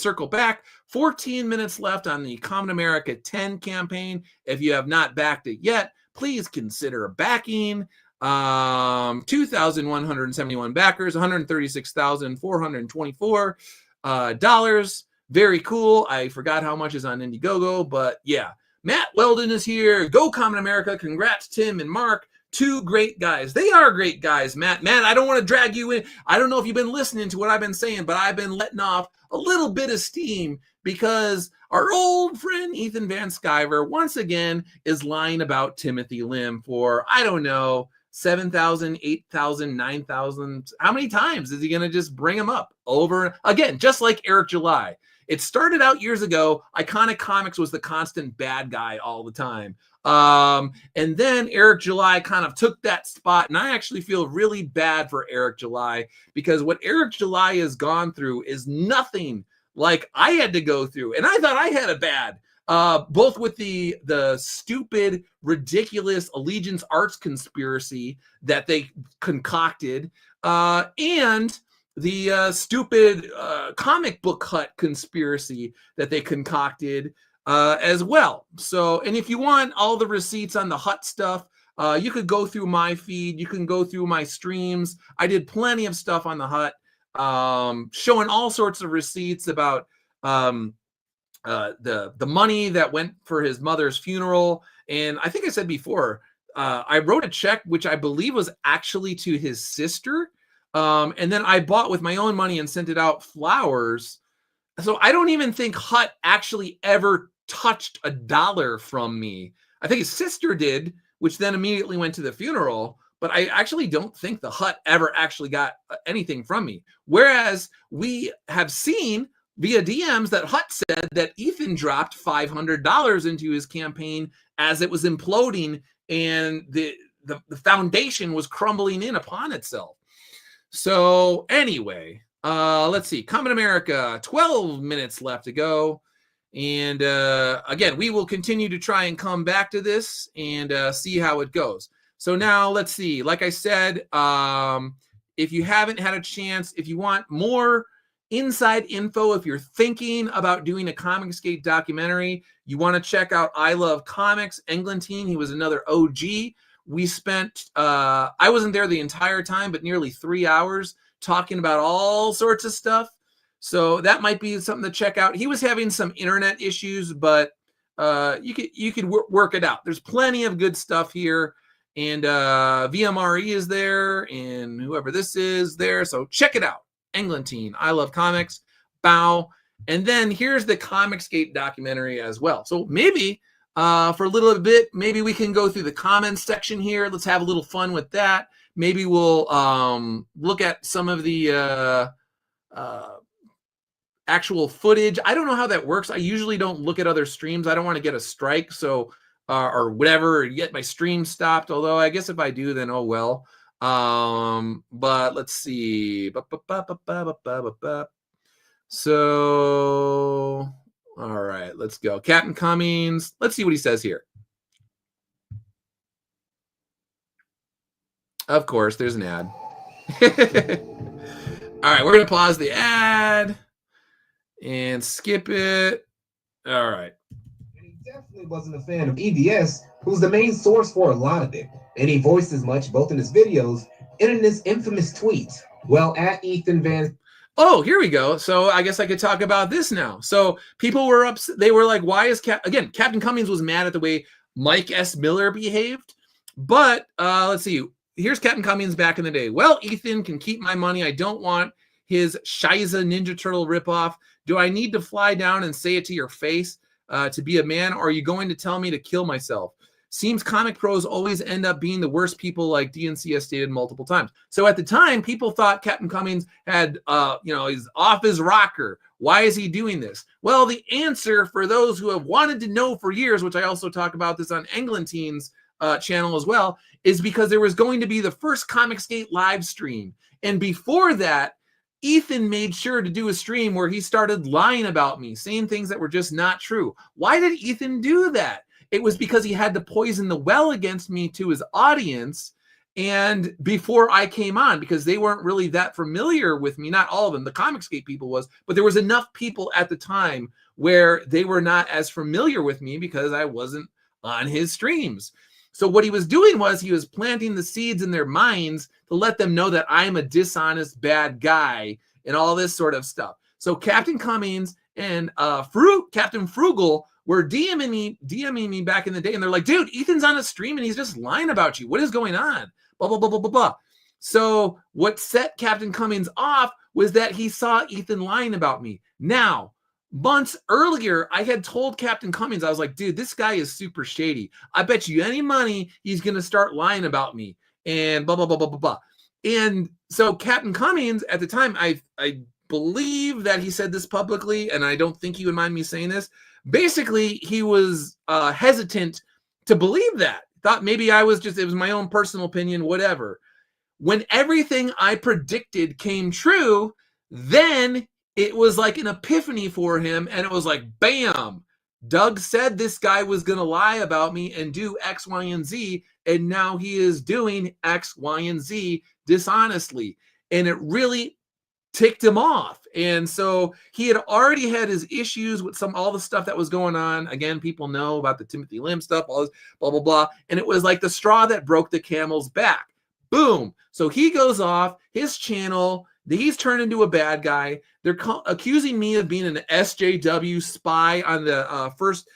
circle back. 14 minutes left on the Kamen America 10 campaign. If you have not backed it yet, please consider backing. 2,171 backers, $136,424 dollars. Very cool. I forgot how much is on Indiegogo, but yeah. Matt Weldon is here. Go Kamen America. Congrats, Tim and Mark. two great guys. They are great guys, Matt. Man, I don't want to drag you in. I don't know if you've been listening to what I've been saying, but I've been letting off a little bit of steam because our old friend Ethan Van Sciver once again is lying about Timothy Lim for, I don't know, 7,000, 8,000, 9,000. How many times is he going to just bring him up over again, just like Eric July? It started out years ago. Iconic Comics was the constant bad guy all the time. And then Eric July kind of took that spot. And I actually feel really bad for Eric July because what Eric July has gone through is nothing like I had to go through. And I thought I had it bad. Both with the stupid, ridiculous Allegiance Arts conspiracy that they concocted, and the stupid comic book hut conspiracy that they concocted as well. So, and if you want all the receipts on the hut stuff, you could go through my feed. You can go through my streams. I did plenty of stuff on the hut, showing all sorts of receipts about the money that went for his mother's funeral. And I think I said before, I wrote a check, which I believe was actually to his sister. And then I bought with my own money and sent it out flowers. So I don't even think Hut actually ever touched $1 from me. I think his sister did, which then immediately went to the funeral. But I actually don't think the Hut ever actually got anything from me. Whereas we have seen via DMs that Hut said that Ethan dropped $500 into his campaign as it was imploding and the foundation was crumbling in upon itself. So anyway, let's see. Kamen America, 12 minutes left to go. And again, we will continue to try and come back to this and see how it goes. So now let's see. Like I said, if you haven't had a chance, if you want more inside info, if you're thinking about doing a Comicsgate documentary, you want to check out I Love Comics. Englentine, he was another OG. We spent, I wasn't there the entire time, but nearly 3 hours talking about all sorts of stuff. So that might be something to check out. He was having some internet issues, but you could work it out. There's plenty of good stuff here. And VMRE is there, and whoever this is there. So check it out. Englentine, I Love Comics, bow. And then here's the Comicsgate documentary as well. So maybe for a little bit, maybe we can go through the comments section here. Let's have a little fun with that. Maybe we'll look at some of the actual footage. I don't know how that works. I usually don't look at other streams. I don't want to get a strike, so or whatever, or get my stream stopped. Although I guess if I do, then oh well. But let's see. So, all right, let's go. Captain Cummings. Let's see what he says here. Of course, there's an ad. All right, we're going to pause the ad and skip it. All right. And he definitely wasn't a fan of EVS, who's the main source for a lot of it. And he voiced as much both in his videos and in his infamous tweets. Well, at Ethan Van. Oh, here we go. So I guess I could talk about this now. So people were upset. They were like, why is Captain Cummings was mad at the way Mike S. Miller behaved. But let's see. Here's Captain Cummings back in the day. Well, Ethan can keep my money. I don't want his Shiza Ninja Turtle ripoff. Do I need to fly down and say it to your face to be a man? Or are you going to tell me to kill myself? Seems comic pros always end up being the worst people, like DNC has stated multiple times. So at the time, people thought Captain Cummings had, he's off his rocker. Why is he doing this? Well, the answer for those who have wanted to know for years, which I also talk about this on Englentine's channel as well, is because there was going to be the first Comicsgate live stream. And before that, Ethan made sure to do a stream where he started lying about me, saying things that were just not true. Why did Ethan do that? It was because he had to poison the well against me to his audience. And before I came on, because they weren't really that familiar with me, not all of them, the Comicsgate people was, but there was enough people at the time where they were not as familiar with me because I wasn't on his streams. So what he was doing was he was planting the seeds in their minds to let them know that I'm a dishonest, bad guy and all this sort of stuff. So Captain Cummings and Captain Frugal were DMing me back in the day, and they're like, dude, Ethan's on a stream and he's just lying about you. What is going on? Blah, blah, blah, blah, blah, blah. So what set Captain Cummings off was that he saw Ethan lying about me. Now, months earlier, I had told Captain Cummings, I was like, dude, this guy is super shady. I bet you any money he's going to start lying about me and blah, blah, blah, blah, blah, blah. And so Captain Cummings at the time, I believe that he said this publicly, and I don't think he would mind me saying this. Basically, he was hesitant to believe that. Thought maybe it was my own personal opinion, whatever. When everything I predicted came true, then it was like an epiphany for him, and it was like, bam, Doug said this guy was going to lie about me and do X, Y, and Z, and now he is doing X, Y, and Z dishonestly. And it really ticked him off. And so he had already had his issues with all the stuff that was going on. Again, people know about the Timothy Lim stuff, all this blah, blah, blah. And it was like the straw that broke the camel's back. Boom. So he goes off his channel. He's turned into a bad guy. They're accusing me of being an SJW spy on the first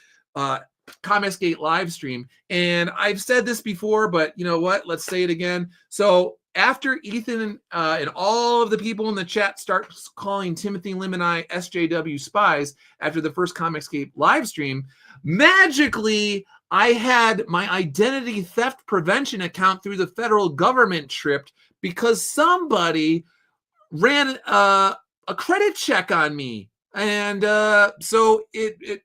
Comicsgate live stream. And I've said this before, but you know what? Let's say it again. So after Ethan and all of the people in the chat start calling Timothy Lim and I SJW spies after the first Comicsgate live stream, magically I had my identity theft prevention account through the federal government tripped because somebody ran a credit check on me. And so it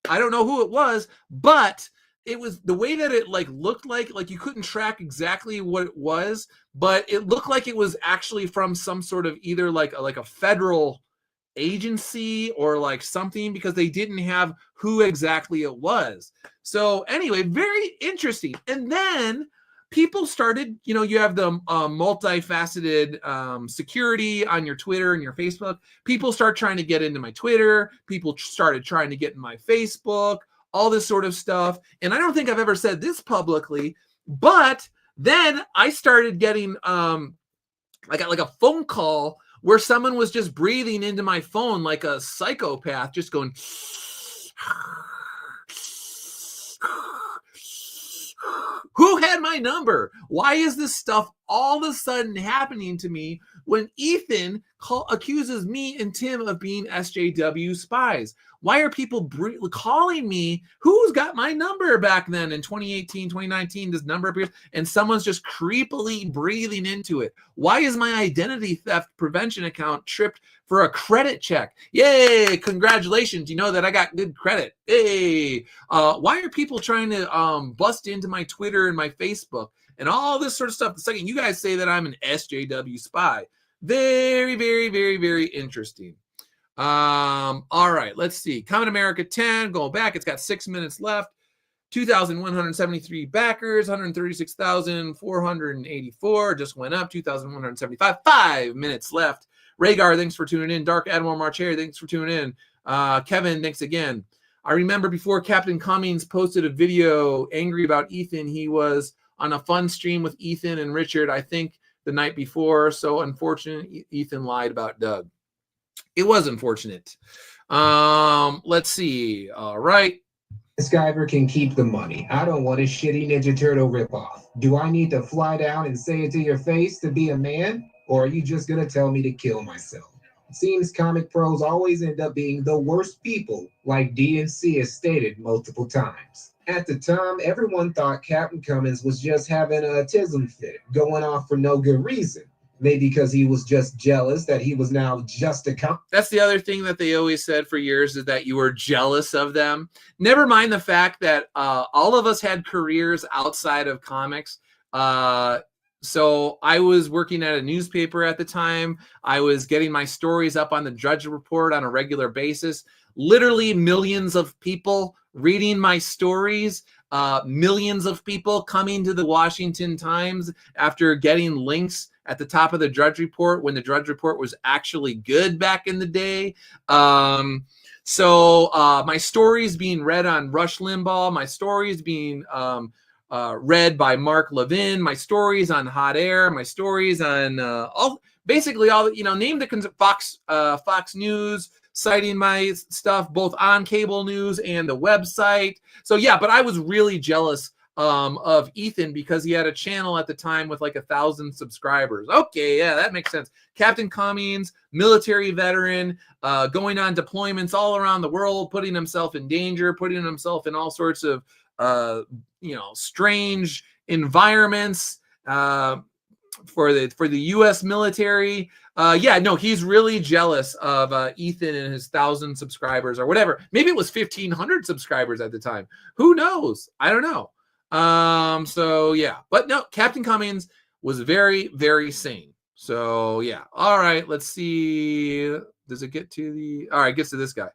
I don't know who it was, but it was the way that it looked like you couldn't track exactly what it was, but it looked like it was actually from some sort of either like a federal agency or like something, because they didn't have who exactly it was. So anyway, very interesting. And then people started, you have the multifaceted security on your Twitter and your Facebook. People start trying to get into my Twitter. People started trying to get in my Facebook, all this sort of stuff. And I don't think I've ever said this publicly, but then I started getting like a phone call where someone was just breathing into my phone like a psychopath, just going, who had my number? Why is this stuff all of a sudden happening to me when Ethan accuses me and Tim of being SJW spies? Why are people calling me? Who's got my number back then in 2018, 2019? This number appears and someone's just creepily breathing into it. Why is my identity theft prevention account tripped for a credit check? Yay, congratulations. You know that I got good credit. Hey, why are people trying to bust into my Twitter and my Facebook and all this sort of stuff? The second you guys say that I'm an SJW spy. Very, very, very, very interesting. All right, let's see. Kamen America 10, going back. It's got 6 minutes left. 2,173 backers, 136,484. Just went up. 2,175. 5 minutes left. Rhaegar, thanks for tuning in. Dark Admiral Marcher, thanks for tuning in. Kevin, thanks again. I remember before Captain Cummings posted a video angry about Ethan, he was on a fun stream with Ethan and Richard, I think the night before. So unfortunate, Ethan lied about Doug. It was unfortunate. Let's see. All right. Skyver can keep the money. I don't want a shitty Ninja Turtle ripoff. Do I need to fly down and say it to your face to be a man? Or are you just going to tell me to kill myself? Seems comic pros always end up being the worst people, like DNC has stated multiple times. At the time, everyone thought Captain Cummings was just having a tism fit, going off for no good reason. Maybe because he was just jealous that he was now just a That's the other thing that they always said for years, is that you were jealous of them. Never mind the fact that all of us had careers outside of comics. So I was working at a newspaper at the time. I was getting my stories up on the Drudge Report on a regular basis. Literally millions of people reading my stories. Millions of people coming to the Washington Times after getting links at the top of the Drudge Report when the Drudge Report was actually good back in the day. So my stories being read on Rush Limbaugh, my stories being read by Mark Levin, my stories on Hot Air, my stories on basically all, name the Fox News, citing my stuff both on cable news and the website. So yeah, but I was really jealous of Ethan because he had a channel at the time with like 1,000 subscribers. Okay, yeah, that makes sense. Captain Cummings, military veteran, going on deployments all around the world, putting himself in danger, putting himself in all sorts of strange environments for the U.S. military. He's really jealous of Ethan and his 1,000 subscribers or whatever. Maybe it was 1,500 subscribers at the time. Who knows? I don't know. But no, Captain Cummings was very, very sane. So yeah. All right, let's see. Does it get to it gets to this guy.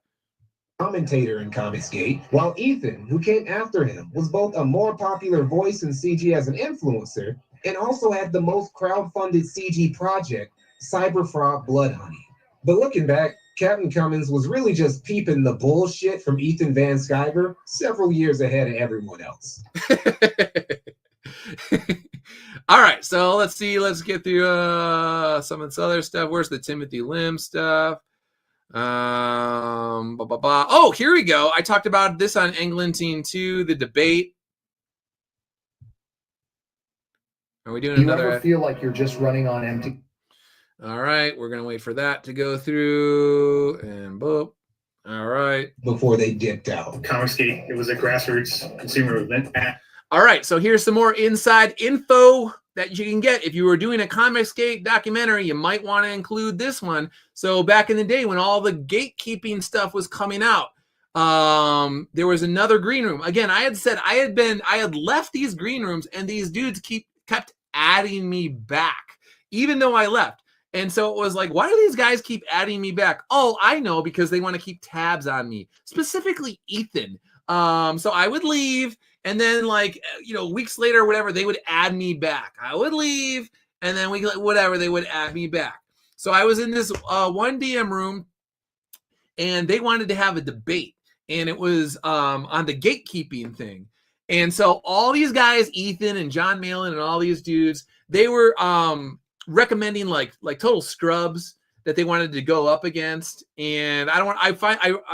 Commentator in Comicsgate, while Ethan, who came after him, was both a more popular voice in CG as an influencer and also had the most crowd-funded CG project, Cyberfrog Blood Honey. But looking back, Captain Cummings was really just peeping the bullshit from Ethan Van Sciver several years ahead of everyone else. All right, so let's see. Let's get through some of this other stuff. Where's the Timothy Lim stuff? Oh, here we go. I talked about this on Englentine 2, the debate. Are we doing another? You ever feel like you're just running on empty? All right, we're going to wait for that to go through, and boop. All right. Before they dipped out. Comicsgate, it was a grassroots consumer movement. All right, so here's some more inside info that you can get. If you were doing a Comicsgate documentary, you might want to include this one. So back in the day when all the gatekeeping stuff was coming out, there was another green room. Again, I had left these green rooms, and these dudes kept adding me back, even though I left. And so it was like, why do these guys keep adding me back? Oh, I know, because they want to keep tabs on me, specifically Ethan. So I would leave, and then weeks later or whatever, they would add me back. I would leave, and then they would add me back. So I was in this one DM room, and they wanted to have a debate, and it was on the gatekeeping thing. And so all these guys, Ethan and John Malin and all these dudes, they were recommending like total scrubs that they wanted to go up against. And I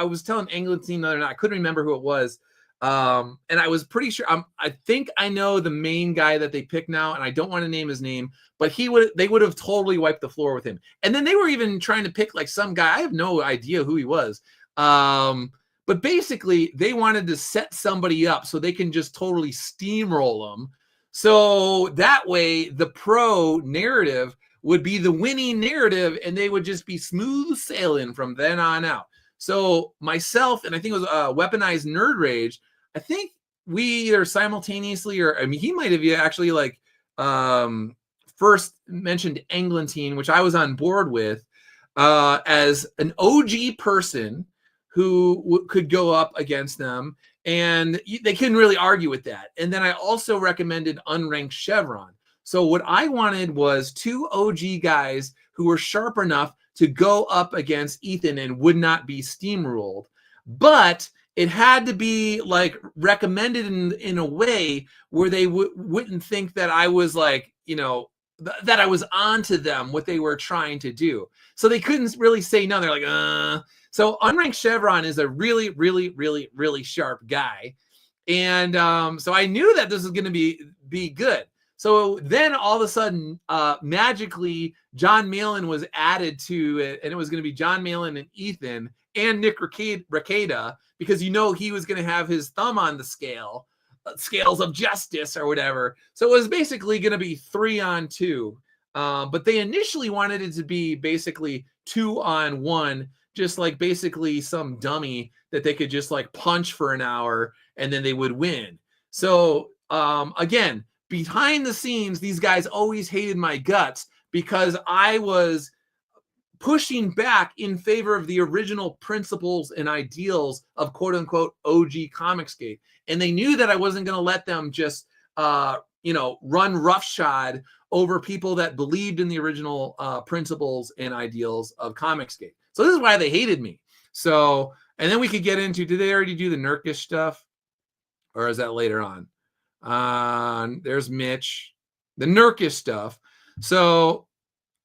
was telling Englentine the other night, I couldn't remember who it was. And I was pretty sure, I think I know the main guy that they picked now, and I don't want to name his name, but they would have totally wiped the floor with him. And then they were even trying to pick like some guy, I have no idea who he was. But basically they wanted to set somebody up so they can just totally steamroll them. So that way the pro narrative would be the winning narrative, and they would just be smooth sailing from then on out. So myself, and I think it was Weaponized Nerd Rage, I think we either simultaneously, or I mean, he might have actually first mentioned Englentine, which I was on board with, as an OG person who could go up against them, and they couldn't really argue with that. And then I also recommended Unranked Chevron. So what I wanted was two OG guys who were sharp enough to go up against Ethan and would not be steamrolled. But it had to be like recommended in a way where they wouldn't think that I was that I was onto them, what they were trying to do. So they couldn't really say no. They're like, So Unranked Chevron is a really, really, really, really sharp guy. And so I knew that this was going to be good. So then all of a sudden, magically, John Malin was added to it, and it was going to be John Malin and Ethan and Nick Rekieta, because he was going to have his thumb on the scales of justice or whatever. So it was basically going to be 3-on-2. But they initially wanted it to be basically 2-on-1, just like basically some dummy that they could just like punch for an hour and then they would win. So again, behind the scenes, these guys always hated my guts because I was pushing back in favor of the original principles and ideals of quote unquote OG Comicsgate. And they knew that I wasn't going to let them just, run roughshod over people that believed in the original principles and ideals of Comicsgate. So this is why they hated me. So, and then we could get into, did they already do the Nurkish stuff? Or is that later on? There's Mitch, the Nurkish stuff. So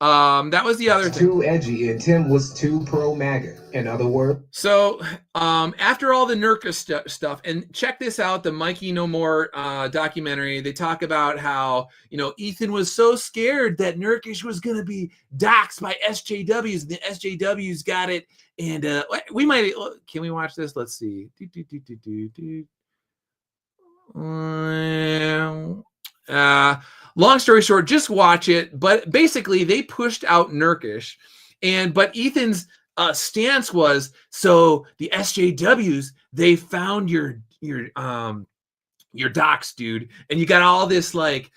That was the other thing. Too edgy, and Tim was too pro MAGA. In other words, So after all the Nurkic stuff, and check this out, the Mikey No More documentary, they talk about how, Ethan was so scared that Nurkic was going to be doxxed by SJWs, and the SJWs got it. And can we watch this? Let's see. Long story short, just watch it. But basically, they pushed out Nurkic, but Ethan's stance was, so the SJWs, they found your docs, dude, and you got all this like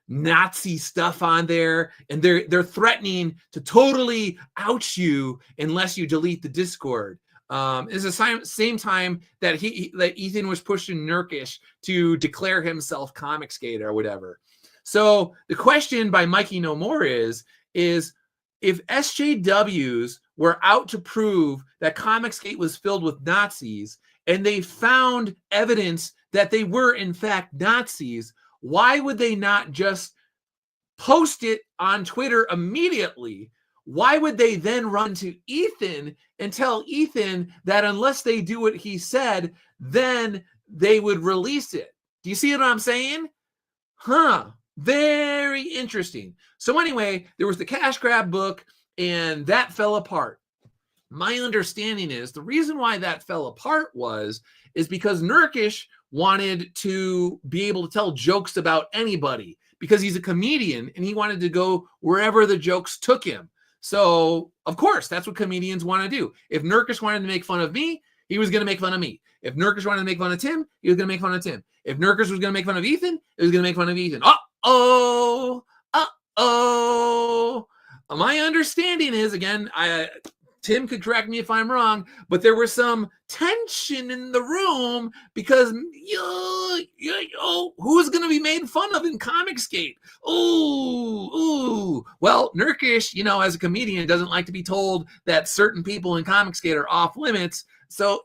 Nazi stuff on there, and they're threatening to totally out you unless you delete the Discord. It's the same time that Ethan was pushing Nurkic to declare himself Comic Skate or whatever. So the question by Mikey No More is if SJWs were out to prove that Comic Skate was filled with Nazis, and they found evidence that they were in fact Nazis, why would they not just post it on Twitter immediately? Why would they then run to Ethan and tell Ethan that unless they do what he said, then they would release it? Do you see what I'm saying? Very interesting. So anyway, there was the cash grab book, and that fell apart. My understanding is the reason why that fell apart is because Nurkic wanted to be able to tell jokes about anybody, because he's a comedian and he wanted to go wherever the jokes took him. So, of course, that's what comedians want to do. If Nurkic wanted to make fun of me, he was going to make fun of me. If Nurkic wanted to make fun of Tim, he was going to make fun of Tim. If Nurkic was going to make fun of Ethan, he was going to make fun of Ethan. My understanding is, again, Tim could correct me if I'm wrong, but there was some tension in the room because who's going to be made fun of in Comic Skate? Well, Nurkic, as a comedian, doesn't like to be told that certain people in Comic Skate are off limits. So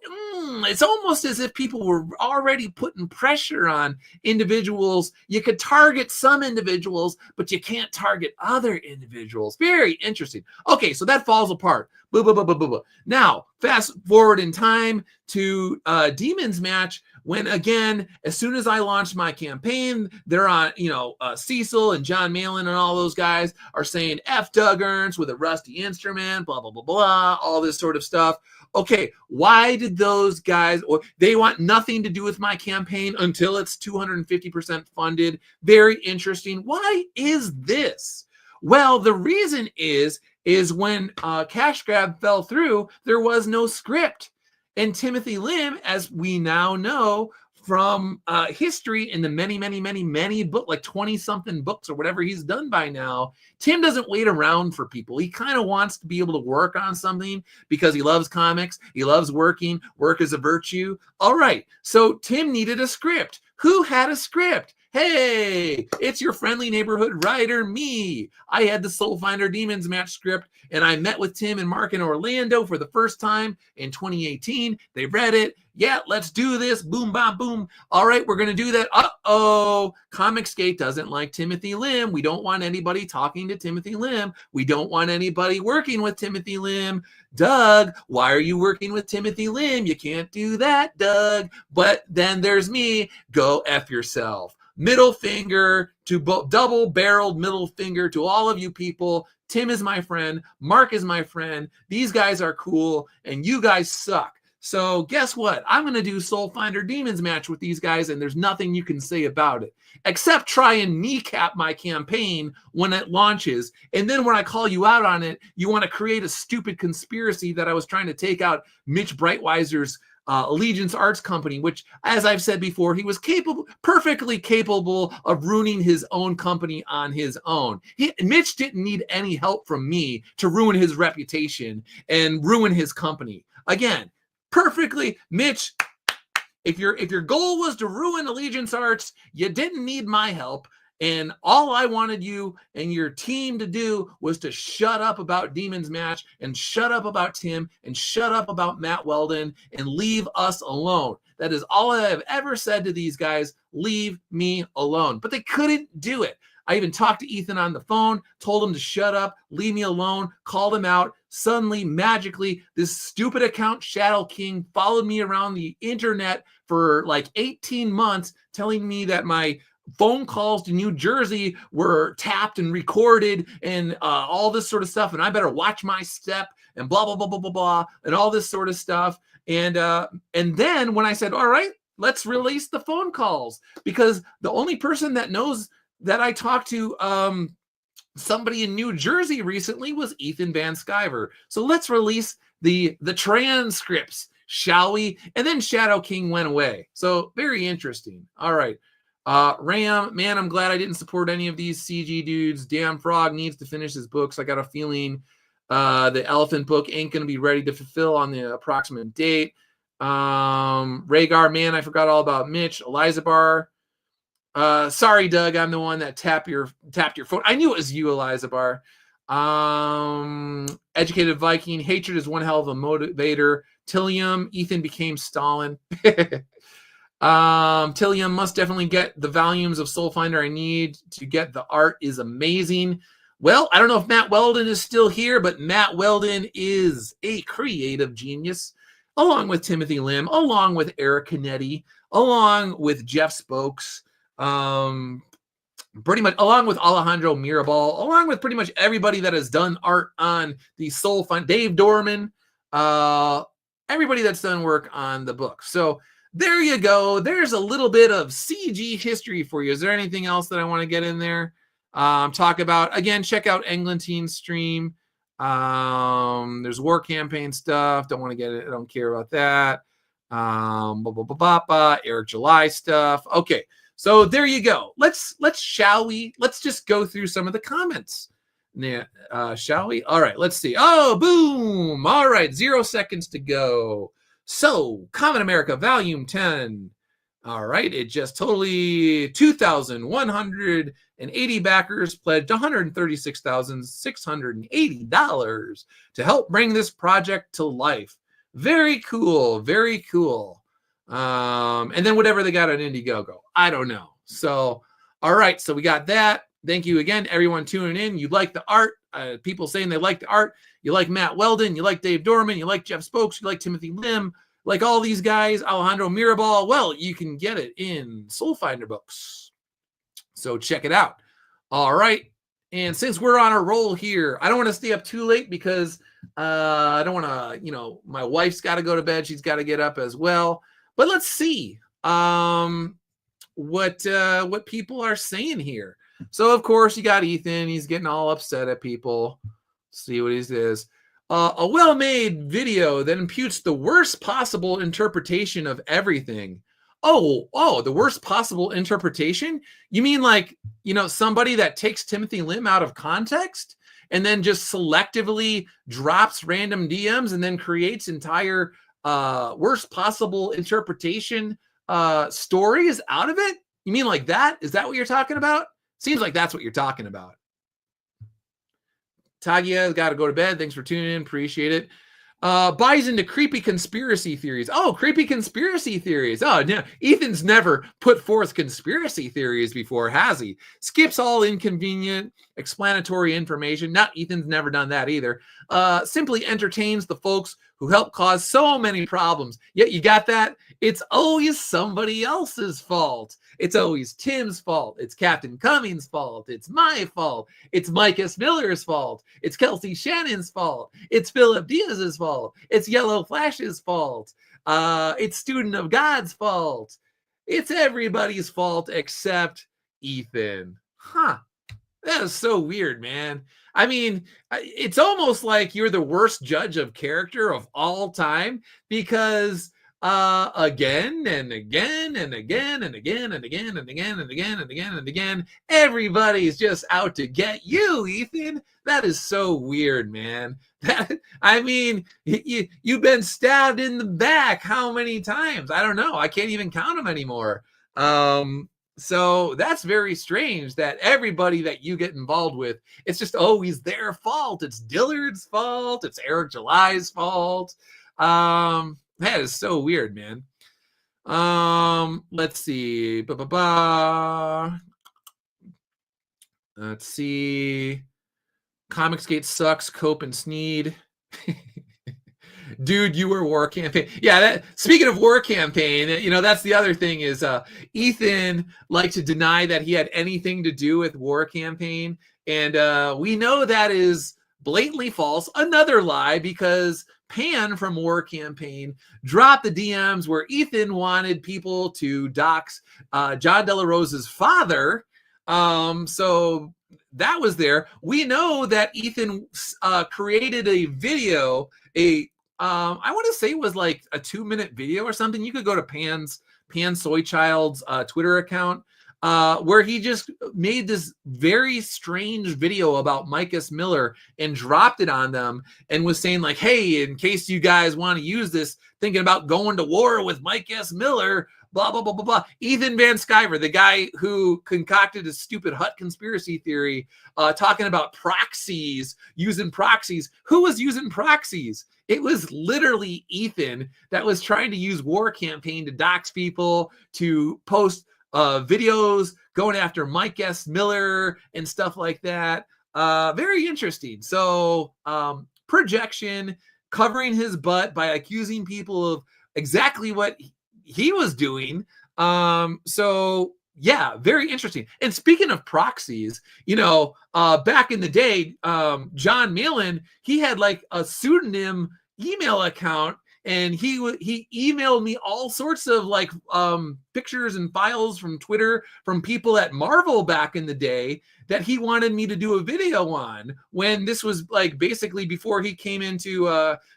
it's almost as if people were already putting pressure on individuals. You could target some individuals, but you can't target other individuals. Very interesting. Okay, so that falls apart. Now, fast forward in time to Demon's match, when, again, as soon as I launched my campaign, they're on, Cecil and John Malin and all those guys are saying F Doug Ernst with a rusty instrument, blah, blah, blah, blah, all this sort of stuff. Okay, why did those guys, or they want nothing to do with my campaign until it's 250% funded? Very interesting. Why is this? Well, the reason is when Cash Grab fell through, there was no script. And Timothy Lim, as we now know from history in the many books, like 20-something books or whatever he's done by now, Tim doesn't wait around for people. He kind of wants to be able to work on something because he loves comics. He loves working. Work is a virtue. All right. So Tim needed a script. Who had a script? Hey, it's your friendly neighborhood writer, me. I had the Soul Finder Demons match script, and I met with Tim and Mark in Orlando for the first time in 2018. They read it. Yeah, let's do this. Boom, bam, boom. All right, we're going to do that. Comic Skate doesn't like Timothy Lim. We don't want anybody talking to Timothy Lim. We don't want anybody working with Timothy Lim. Doug, why are you working with Timothy Lim? You can't do that, Doug. But then there's me. Go F yourself. Middle finger to double-barreled middle finger to all of you people. Tim is my friend. Mark is my friend. These guys are cool, and you guys suck. So guess what? I'm going to do Soul Finder Demons match with these guys, and there's nothing you can say about it, except try and kneecap my campaign when it launches. And then when I call you out on it, you want to create a stupid conspiracy that I was trying to take out Mitch Breitweiser's Allegiance Arts Company, which, as I've said before, he was perfectly capable of ruining his own company on his own. Mitch didn't need any help from me to ruin his reputation and ruin his company. Again, perfectly, Mitch, if your goal was to ruin Allegiance Arts, you didn't need my help. And all I wanted you and your team to do was to shut up about Demon's match and shut up about Tim and shut up about Matt Weldon and leave us alone. That is all I have ever said to these guys. Leave me alone. But they couldn't do it. I even talked to Ethan on the phone, told him to shut up, leave me alone, called him out. Suddenly, magically, this stupid account, Shadow King, followed me around the internet for like 18 months, telling me that my phone calls to New Jersey were tapped and recorded and all this sort of stuff. And I better watch my step and blah, blah, blah, blah, blah, blah, and all this sort of stuff. And then when I said, all right, let's release the phone calls, because the only person that knows that I talked to somebody in New Jersey recently was Ethan Van Sciver. So let's release the transcripts, shall we? And then Shadow King went away. So very interesting. All right. Ram, man, I'm glad I didn't support any of these CG dudes. Damn Frog needs to finish his books. I got a feeling the elephant book ain't going to be ready to fulfill on the approximate date. Rhaegar, man, I forgot all about Mitch. Elizabar. Sorry, Doug, I'm the one that tapped your phone. I knew it was you, Elizabar. Educated Viking, hatred is one hell of a motivator. Tillium, Ethan became Stalin. Tillium must definitely get the volumes of Soul Finder I need to get. The art is amazing. Well, I don't know if Matt Weldon is still here, but Matt Weldon is a creative genius, along with Timothy Lim, along with Eric Canetti, along with Jeff Spokes, pretty much along with Alejandro Mirabal, along with pretty much everybody that has done art on the Soul Finder, Dave Dorman, everybody that's done work on the book. So there you go. There's a little bit of CG history for you. Is there anything else that I want to get in there? Talk about, again, check out Englantine's stream. There's war campaign stuff. Don't want to get it. I don't care about that. Eric July stuff. Okay. So there you go. Let's just go through some of the comments. Yeah, shall we? All right, let's see. Oh, boom. All right, 0 seconds to go. So, Kamen America, Volume 10. All right, it just totally 2,180 backers pledged $136,680 to help bring this project to life. Very cool, very cool. And then whatever they got on Indiegogo, I don't know. So, all right, so we got that. Thank you again, everyone tuning in. You like the art. People saying they like the art. You like Matt Weldon. You like Dave Dorman. You like Jeff Spokes. You like Timothy Lim. Like all these guys, Alejandro Mirabal. Well, you can get it in Soul Finder books. So check it out. All right. And since we're on a roll here, I don't want to stay up too late because I don't want to, my wife's got to go to bed. She's got to get up as well. But let's see what people are saying here. So, of course, you got Ethan. He's getting all upset at people. See what he says. A well-made video that imputes the worst possible interpretation of everything. Oh, the worst possible interpretation? You mean like, somebody that takes Timothy Lim out of context and then just selectively drops random DMs and then creates entire worst possible interpretation stories out of it? You mean like that? Is that what you're talking about? Seems like that's what you're talking about. Tagia's got to go to bed. Thanks for tuning in. Appreciate it. Buys into creepy conspiracy theories. Oh, creepy conspiracy theories. Oh, no. Ethan's never put forth conspiracy theories before, has he? Skips all inconvenient explanatory information. Not Ethan's never done that either. Simply entertains the folks who help cause so many problems. Yet you got that? It's always somebody else's fault. It's always Tim's fault. It's Captain Cummings' fault. It's my fault. It's Mike S. Miller's fault. It's Kelsey Shannon's fault. It's Philip Diaz's fault. It's Yellow Flash's fault. It's Student of God's fault. It's everybody's fault except Ethan. Huh. That is so weird, man. I mean, it's almost like you're the worst judge of character of all time because again and again and again and again and again and again and again and again and again, everybody's just out to get you, Ethan. That is so weird, man. I mean, you've been stabbed in the back how many times? I don't know. I can't even count them anymore. So that's very strange that everybody that you get involved with, it's just always their fault. It's Dillard's fault. It's Eric July's fault. That is so weird, man. Let's see. Let's see. Comicsgate sucks. Cope and Sneed. Dude, you were war campaign. Yeah, speaking of war campaign, that's the other thing is Ethan liked to deny that he had anything to do with war campaign. And we know that is blatantly false. Another lie, because Pan from War Campaign dropped the DMs where Ethan wanted people to dox John De La Rosa's father. So that was there. We know that Ethan created a video, I want to say it was like a 2-minute video or something. You could go to Pan Soychild's Twitter account, where he just made this very strange video about Mike S. Miller and dropped it on them and was saying like, hey, in case you guys want to use this, thinking about going to war with Mike S. Miller, blah, blah, blah, blah, blah. Ethan Van Sciver, the guy who concocted a stupid Hut conspiracy theory, talking about proxies, using proxies. Who was using proxies? It was literally Ethan that was trying to use War Campaign to dox people, to post videos going after Mike S. Miller and stuff like that. Very interesting. So projection, covering his butt by accusing people of exactly what he was doing. So yeah, very interesting. And speaking of proxies, back in the day, John Malin, he had like a pseudonym email account, and he emailed me all sorts of like pictures and files from Twitter from people at Marvel back in the day that he wanted me to do a video on, when this was like basically before he came into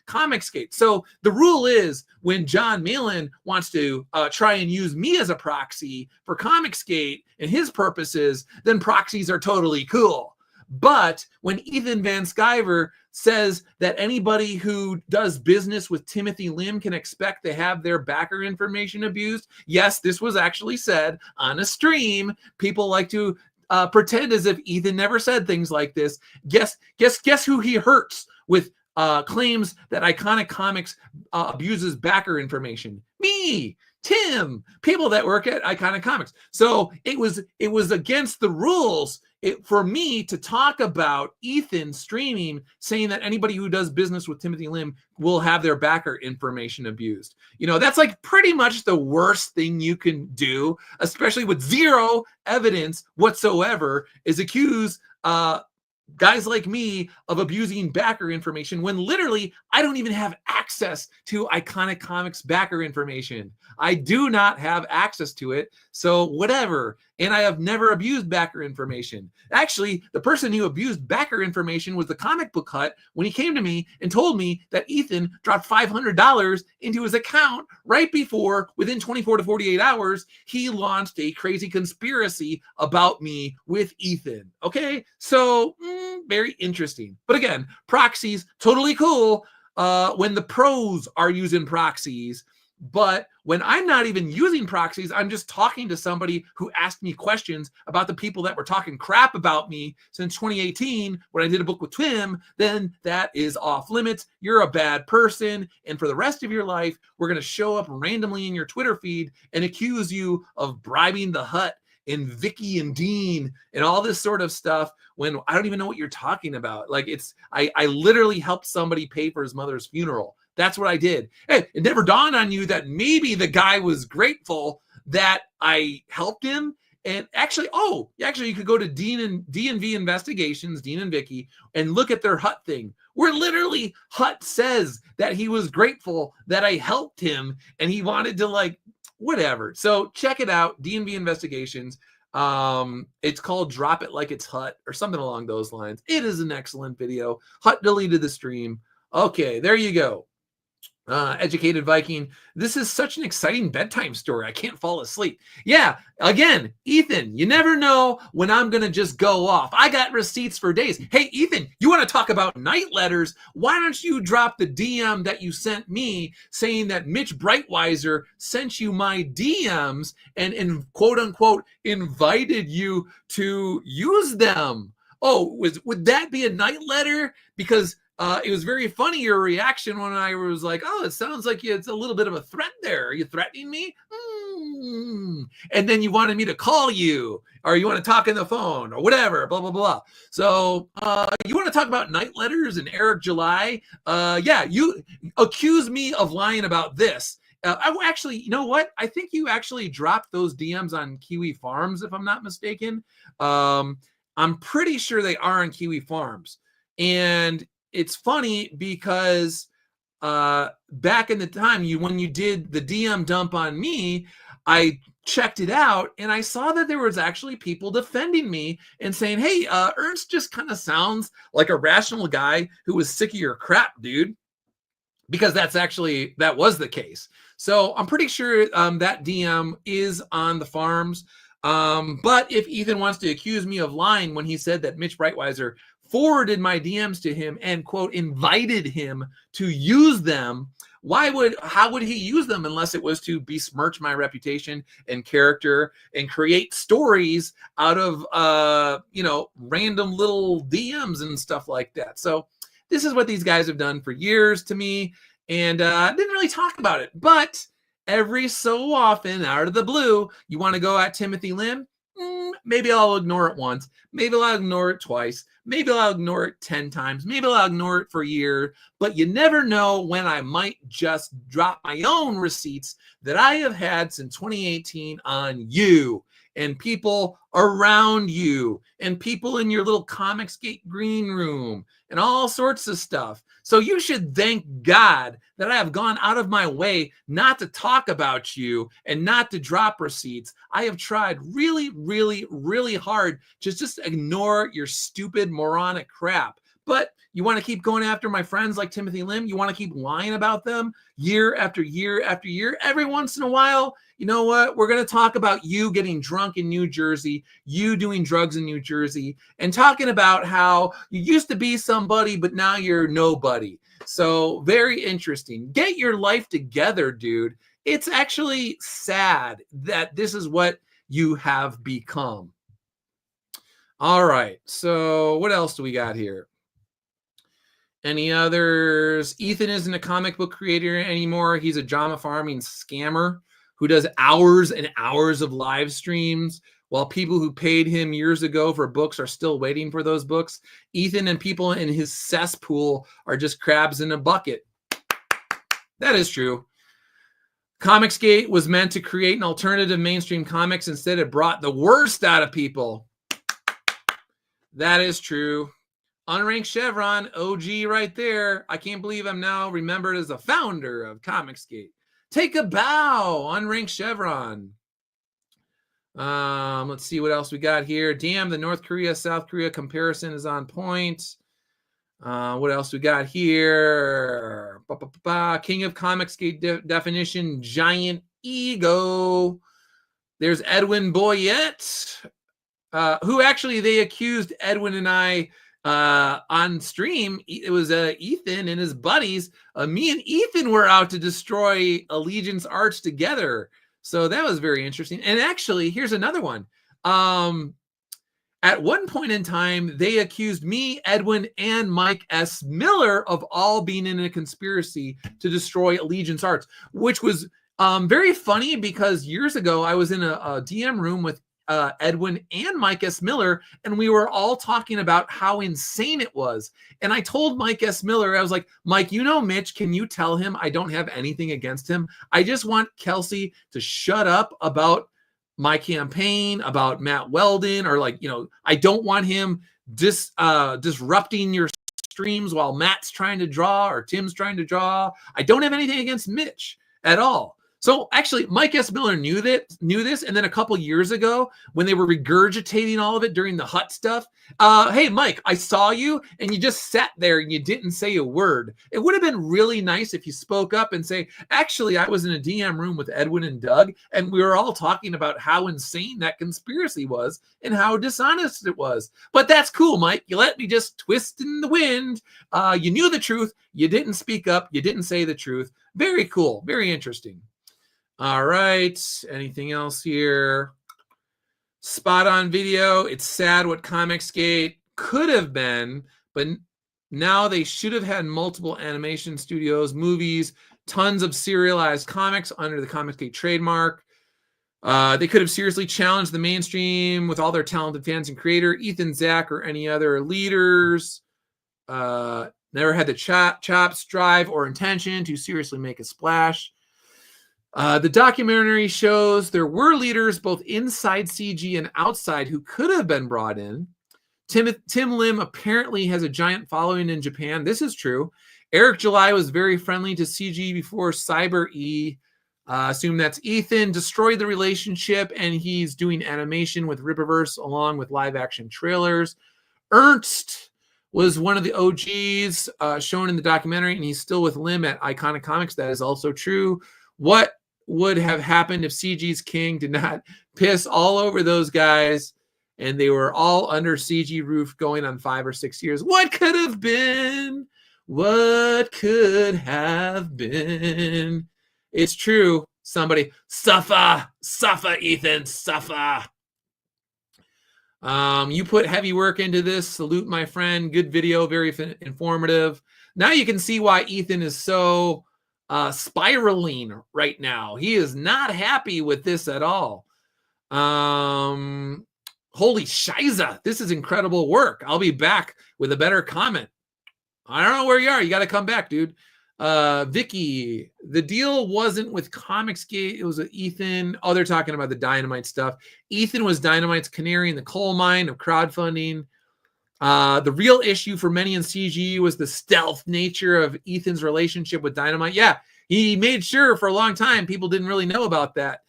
Comicsgate. So the rule is, when John Malin wants to try and use me as a proxy for Comicsgate and his purposes, then proxies are totally cool. But when Ethan Van Sciver says that anybody who does business with Timothy Lim can expect to have their backer information abused, yes, this was actually said on a stream. People like to pretend as if Ethan never said things like this. Guess who he hurts with claims that Iconic Comics abuses backer information? Me, Tim, people that work at Iconic Comics. So it was against the rules for me to talk about Ethan streaming, saying that anybody who does business with Timothy Lim will have their backer information abused. That's like pretty much the worst thing you can do, especially with zero evidence whatsoever, is accuse guys like me of abusing backer information, when literally I don't even have access to Iconic Comics backer information. I do not have access to it. So whatever. And I have never abused backer information. Actually, the person who abused backer information was the Comic Book Hut, when he came to me and told me that Ethan dropped $500 into his account right before, within 24 to 48 hours, he launched a crazy conspiracy about me with Ethan. Okay, so very interesting. But again, proxies, totally cool when the pros are using proxies. But when I'm not even using proxies, I'm just talking to somebody who asked me questions about the people that were talking crap about me since 2018 when I did a book with Tim, then that is off limits. You're a bad person. And for the rest of your life, we're going to show up randomly in your Twitter feed and accuse you of bribing the Hut and Vicky and Dean and all this sort of stuff, when I don't even know what you're talking about. Like, I literally helped somebody pay for his mother's funeral. That's what I did. Hey, it never dawned on you that maybe the guy was grateful that I helped him. And actually, you could go to D&V Investigations, Dean and Vicky, and look at their Hut thing, where literally Hut says that he was grateful that I helped him and he wanted to whatever. So check it out, D&V Investigations. It's called Drop It Like It's Hut or something along those lines. It is an excellent video. Hut deleted the stream. Okay, there you go. Educated Viking, this is such an exciting bedtime story. I can't fall asleep. Yeah, again, Ethan, you never know when I'm going to just go off. I got receipts for days. Hey, Ethan, you want to talk about night letters? Why don't you drop the DM that you sent me saying that Mitch Breitweiser sent you my DMs and quote unquote invited you to use them? Oh, would that be a night letter? Because it was very funny, your reaction when I was like, oh, it sounds like it's a little bit of a threat there. Are you threatening me? And then you wanted me to call you, or you want to talk on the phone, or whatever, blah, blah, blah. So you want to talk about Night Letters and Eric July? Yeah, you accuse me of lying about this. I actually, you know what? I think you actually dropped those DMs on Kiwi Farms, if I'm not mistaken. I'm pretty sure they are on Kiwi Farms. And it's funny because back in the time, when you did the DM dump on me, I checked it out and I saw that there was actually people defending me and saying, hey, Ernst just kind of sounds like a rational guy who was sick of your crap, dude. Because that was the case. So I'm pretty sure that DM is on the farms. But if Ethan wants to accuse me of lying when he said that Mitch Breitweiser forwarded my DMs to him and, quote, invited him to use them, how would he use them unless it was to besmirch my reputation and character and create stories out of random little DMs and stuff like that? So this is what these guys have done for years to me, and didn't really talk about it. But every so often, out of the blue, you want to go at Timothy Lim? Maybe I'll ignore it once. Maybe I'll ignore it twice. Maybe I'll ignore it 10 times. Maybe I'll ignore it for a year. But you never know when I might just drop my own receipts that I have had since 2018 on you and people around you and people in your little Comicsgate green room and all sorts of stuff. So you should thank God that I have gone out of my way not to talk about you and not to drop receipts. I have tried really, really, really hard to just ignore your stupid moronic crap. But you want to keep going after my friends like Timothy Lim? You want to keep lying about them year after year after year? Every once in a while, you know what? We're going to talk about you getting drunk in New Jersey, you doing drugs in New Jersey, and talking about how you used to be somebody, but now you're nobody. So very interesting. Get your life together, dude. It's actually sad that this is what you have become. All right. So what else do we got here? Any others? Ethan isn't a comic book creator anymore. He's a drama farming scammer who does hours and hours of live streams while people who paid him years ago for books are still waiting for those books. Ethan and people in his cesspool are just crabs in a bucket. That is true. Comicsgate was meant to create an alternative mainstream comics. Instead, it brought the worst out of people. That is true. Unranked Chevron, OG right there. I can't believe I'm now remembered as a founder of Comicsgate. Take a bow, Unranked Chevron. Let's see what else we got here. Damn, the North Korea, South Korea comparison is on point. What else we got here? King of Comicsgate definition, giant ego. There's Edwin Boyette, who actually they accused Edwin and I on stream. It was Ethan and his buddies. Me and Ethan were out to destroy Allegiance Arts together. So that was very interesting. And actually, here's another one. At one point in time, they accused me, Edwin, and Mike S. Miller of all being in a conspiracy to destroy Allegiance Arts, which was very funny because years ago, I was in a DM room with Edwin and Mike S. Miller, and we were all talking about how insane it was. And I told Mike S. Miller, I was like, Mike, you know Mitch, can you tell him I don't have anything against him? I just want Kelsey to shut up about my campaign, about Matt Weldon, or I don't want him disrupting your streams while Matt's trying to draw or Tim's trying to draw. I don't have anything against Mitch at all. So actually, Mike S. Miller knew this, and then a couple years ago, when they were regurgitating all of it during the Hut stuff, hey, Mike, I saw you, and you just sat there and you didn't say a word. It would have been really nice if you spoke up and say, actually, I was in a DM room with Edwin and Doug, and we were all talking about how insane that conspiracy was and how dishonest it was. But that's cool, Mike. You let me just twist in the wind. You knew the truth. You didn't speak up. You didn't say the truth. Very cool. Very interesting. All right. Anything else here? Spot on video. It's sad what Comicsgate could have been, but now they should have had multiple animation studios, movies, tons of serialized comics under the Comicsgate trademark. They could have seriously challenged the mainstream with all their talented fans and creator, Ethan, Zach, or any other leaders. Never had the chops, drive, or intention to seriously make a splash. The documentary shows there were leaders both inside CG and outside who could have been brought in. Tim Lim apparently has a giant following in Japan. This is true. Eric July was very friendly to CG before Cyber E. Assume that's Ethan. Destroyed the relationship, and he's doing animation with Rippaverse along with live action trailers. Ernst was one of the OGs shown in the documentary, and he's still with Lim at Iconic Comics. That is also true. What would have happened if CG's King did not piss all over those guys and they were all under CG roof going on 5 or 6 years? What could have been? What could have been? It's true. Somebody, suffer, Ethan, suffer. You put heavy work into this. Salute, my friend. Good video, very informative. Now you can see why Ethan is so spiraling right now. He is not happy with this at all. Holy shiza, this is incredible work. I'll be back with a better comment. I don't know where you are. You got to come back, dude. Vicky, the deal wasn't with Comicsgate. It was with Ethan. Oh, they're talking about the Dynamite stuff. Ethan was Dynamite's canary in the coal mine of crowdfunding. The real issue for many in CG was the stealth nature of Ethan's relationship with Dynamite. Yeah, he made sure for a long time people didn't really know about that.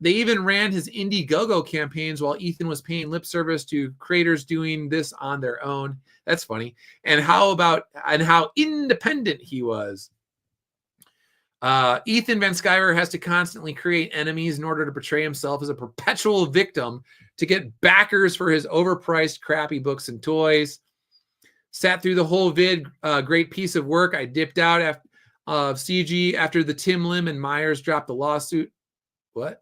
They even ran his Indiegogo campaigns while Ethan was paying lip service to creators doing this on their own. That's funny. And how independent he was. Ethan Van Sciver has to constantly create enemies in order to portray himself as a perpetual victim to get backers for his overpriced crappy books and toys. Sat through the whole vid. Great piece of work. I dipped out of CG after the Tim Lim and Myers dropped the lawsuit. What?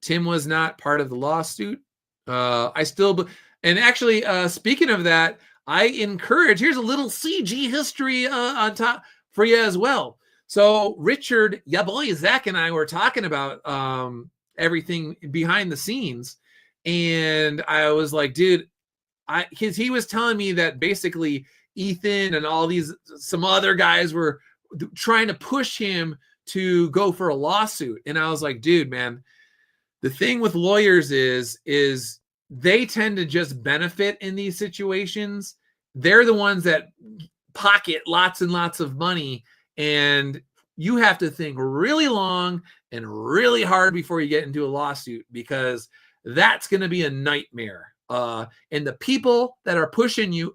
Tim was not part of the lawsuit. And actually, speaking of that, I encourage, here's a little CG history on top for you as well. So Richard, yeah, boy, Zach and I were talking about everything behind the scenes. And I was like, dude, he was telling me that basically Ethan and some other guys were trying to push him to go for a lawsuit. And I was like, dude, man, the thing with lawyers is they tend to just benefit in these situations. They're the ones that pocket lots and lots of money, and you have to think really long and really hard before you get into a lawsuit, because that's going to be a nightmare. And the people that are pushing you,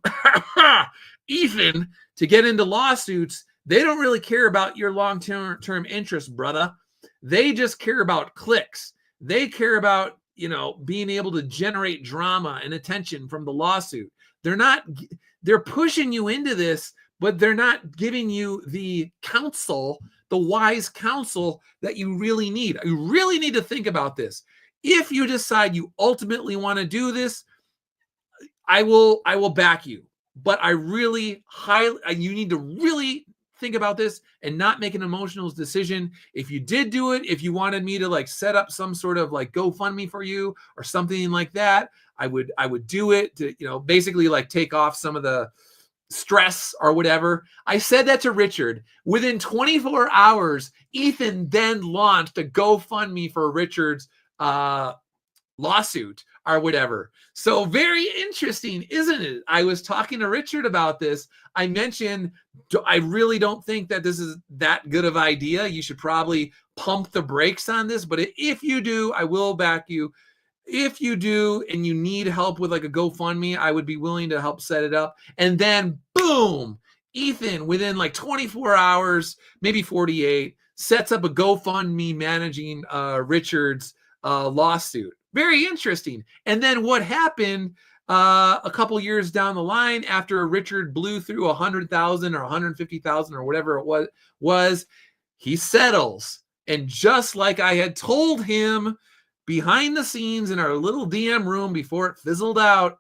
Ethan, to get into lawsuits, they don't really care about your long-term interest, brother. They just care about clicks. They care about, being able to generate drama and attention from the lawsuit. They're pushing you into this, but they're not giving you the wise counsel that you really need. You really need to think about this. If you decide you ultimately want to do this, I will back you. But you need to really think about this and not make an emotional decision. If you did do it, if you wanted me to set up some sort of GoFundMe for you or something like that, I would do it to, basically take off some of the stress or whatever. I said that to Richard. Within 24 hours, Ethan then launched a GoFundMe for Richard's lawsuit or whatever. So very interesting, isn't it? I was talking to Richard about this. I mentioned, I really don't think that this is that good of an idea. You should probably pump the brakes on this. But if you do, I will back you. If you do and you need help with a GoFundMe, I would be willing to help set it up. And then boom, Ethan, within 24 hours, maybe 48, sets up a GoFundMe managing Richard's lawsuit. Very interesting. And then what happened a couple years down the line, after Richard blew through 100,000 or 150,000 or whatever it was, he settles. And just like I had told him behind the scenes in our little DM room before it fizzled out,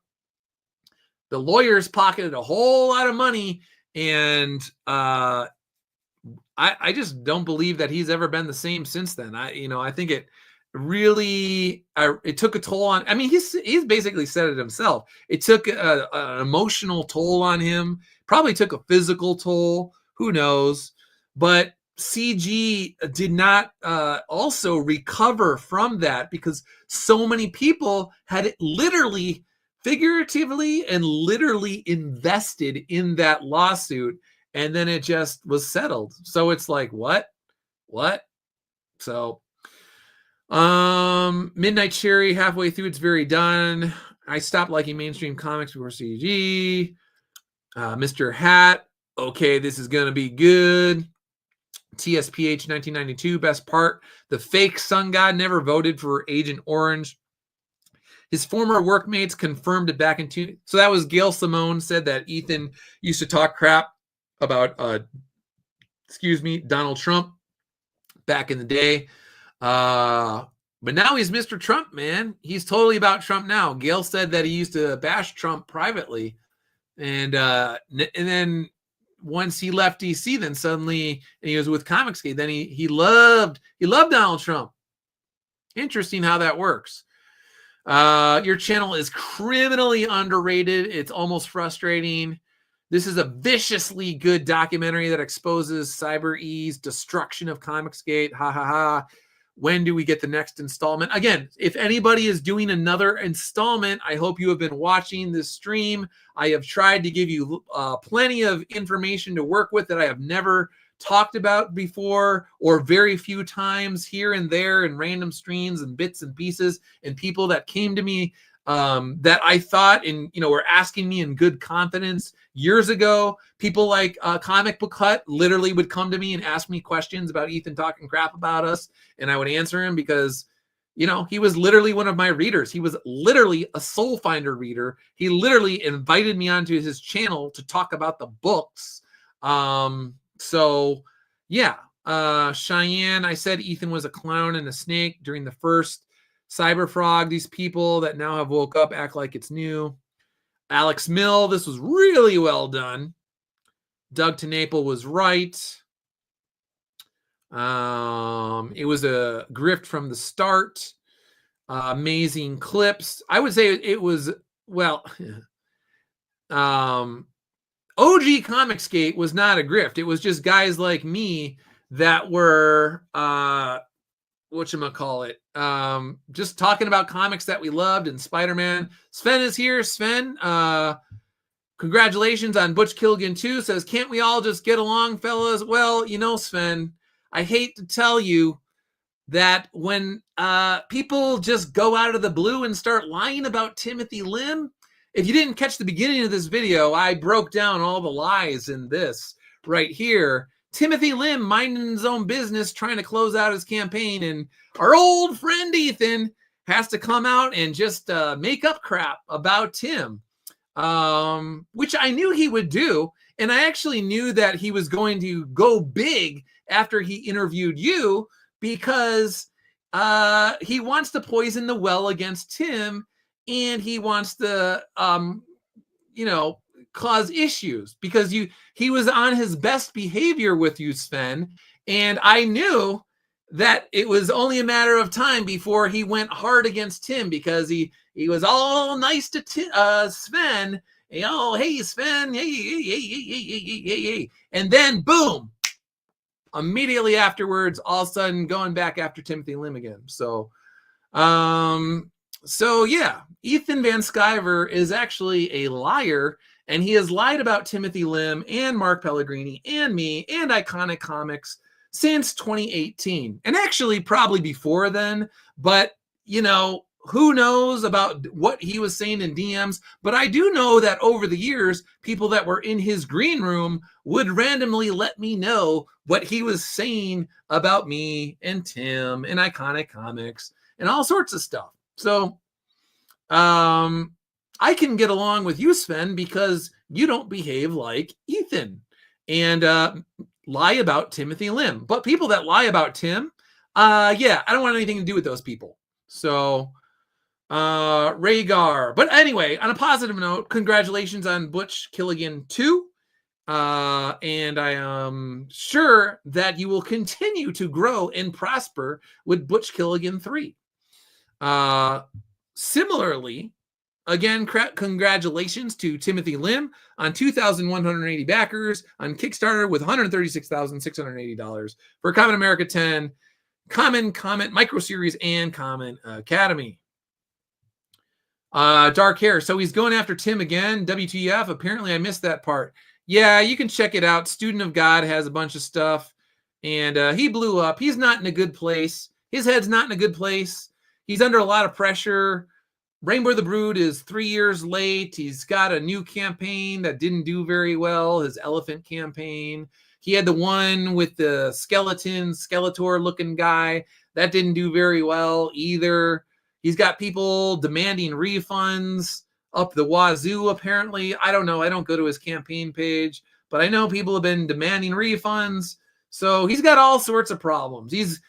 the lawyers pocketed a whole lot of money. And I just don't believe that he's ever been the same since then. I think really, it took a toll on, I mean, he's basically said it himself. It took an emotional toll on him, probably took a physical toll, who knows, but CG did not also recover from that because so many people had literally, figuratively and literally invested in that lawsuit, and then it just was settled. So it's like, what? So Midnight Cherry, halfway through, it's very done. I stopped liking mainstream comics before CG. Mr. Hat, okay, this is gonna be good. TSPH 1992, best part. The fake sun god never voted for Agent Orange. His former workmates confirmed it back in two. So that was Gail Simone said that Ethan used to talk crap about Donald Trump back in the day. But now he's Mr. Trump, man. He's totally about Trump now. Gail said that he used to bash Trump privately. And then once he left DC, then suddenly, and he was with Comicsgate, then he loved Donald Trump. Interesting how that works. Your channel is criminally underrated. It's almost frustrating. This is a viciously good documentary that exposes Cyber E's destruction of Comicsgate. Ha ha ha. When do we get the next installment? Again, if anybody is doing another installment, I hope you have been watching this stream. I have tried to give you plenty of information to work with that I have never talked about before, or very few times here and there in random streams and bits and pieces, and people that came to me that I thought were asking me in good confidence years ago. People like Comic Book Hut literally would come to me and ask me questions about Ethan talking crap about us, and I would answer him because he was literally one of my readers. He was literally a Soul Finder reader. He literally invited me onto his channel to talk about the books. So yeah, Cheyenne, I said Ethan was a clown and a snake during the first Cyberfrog. These people that now have woke up act like it's new. Alex Mill, this was really well done. Doug Tenaple was right. It was a grift from the start. Amazing clips. I would say it was, well, OG Comicsgate was not a grift. It was just guys like me that were whatchamacallit, just talking about comics that we loved and Spider-Man. Sven is here. Sven, congratulations on Butch Killigan 2. Says, can't we all just get along, fellas? Well, Sven, I hate to tell you that when people just go out of the blue and start lying about Timothy Lim, if you didn't catch the beginning of this video, I broke down all the lies in this right here. Timothy Lim minding his own business, trying to close out his campaign, and our old friend Ethan has to come out and just make up crap about Tim, which I knew he would do, and I actually knew that he was going to go big after he interviewed you, because he wants to poison the well against Tim, and he wants to cause issues because he was on his best behavior with you, Sven, and I knew that it was only a matter of time before he went hard against Tim, because he was all nice to Sven. Hey Sven, hey, and then boom, immediately afterwards, all of a sudden going back after Timothy Lim again. So yeah, Ethan Van Sciver is actually a liar, and he has lied about Timothy Lim and Mark Pellegrini and me and Iconic Comics since 2018. And actually probably before then, but who knows about what he was saying in DMs. But I do know that over the years, people that were in his green room would randomly let me know what he was saying about me and Tim and Iconic Comics and all sorts of stuff. So I can get along with you, Sven, because you don't behave like Ethan and lie about Timothy Lim. But people that lie about Tim, yeah, I don't want anything to do with those people. So Rhaegar. But anyway, on a positive note, congratulations on Butch Killigan 2. And I am sure that you will continue to grow and prosper with Butch Killigan 3. Similarly, again, congratulations to Timothy Lim on 2,180 backers on Kickstarter with $136,680 for Kamen America 10, Kamen Comment Micro Series, and Kamen Academy. Dark Hair. So he's going after Tim again. WTF? Apparently I missed that part. Yeah, you can check it out. Student of God has a bunch of stuff. And he blew up. He's not in a good place. His head's not in a good place. He's under a lot of pressure. Rainbow the Brood is 3 years late. He's got a new campaign that didn't do very well, his elephant campaign. He had the one with the Skeletor-looking guy. That didn't do very well either. He's got people demanding refunds up the wazoo, apparently. I don't know. I don't go to his campaign page, but I know people have been demanding refunds. So he's got all sorts of problems. He's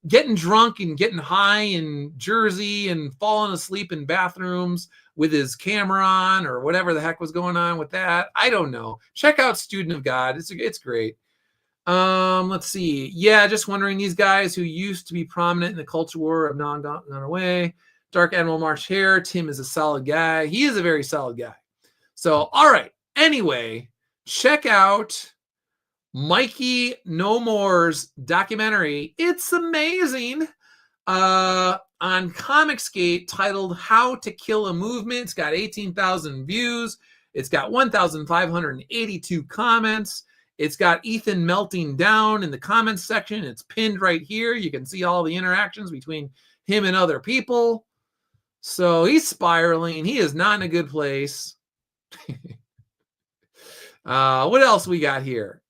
getting drunk and getting high in Jersey and falling asleep in bathrooms with his camera on or whatever the heck was going on with that. I don't know. Check out Student of God. It's great. Let's see. Yeah, just wondering, these guys who used to be prominent in the culture war have not gone away. Dark Admiral March Hare. Tim is a solid guy. He is a very solid guy. So, all right. Anyway, check out Mikey No More's documentary. It's amazing. On Comicsgate, titled How to Kill a Movement. It's got 18,000 views. It's got 1,582 comments. It's got Ethan melting down in the comments section. It's pinned right here. You can see all the interactions between him and other people. So he's spiraling. He is not in a good place. What else we got here?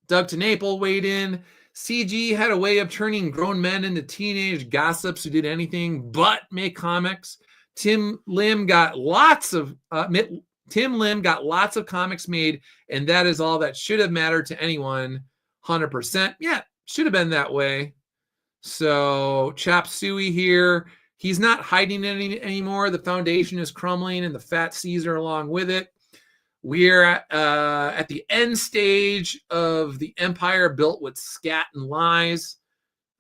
Doug Tenaple weighed in. CG had a way of turning grown men into teenage gossips who did anything but make comics. Tim Lim got lots of comics made, and that is all that should have mattered to anyone. 100%. Yeah, should have been that way. So Chop Suey here. He's not hiding it anymore. The foundation is crumbling and the fat Caesar along with it. We're at the end stage of the empire built with scat and lies.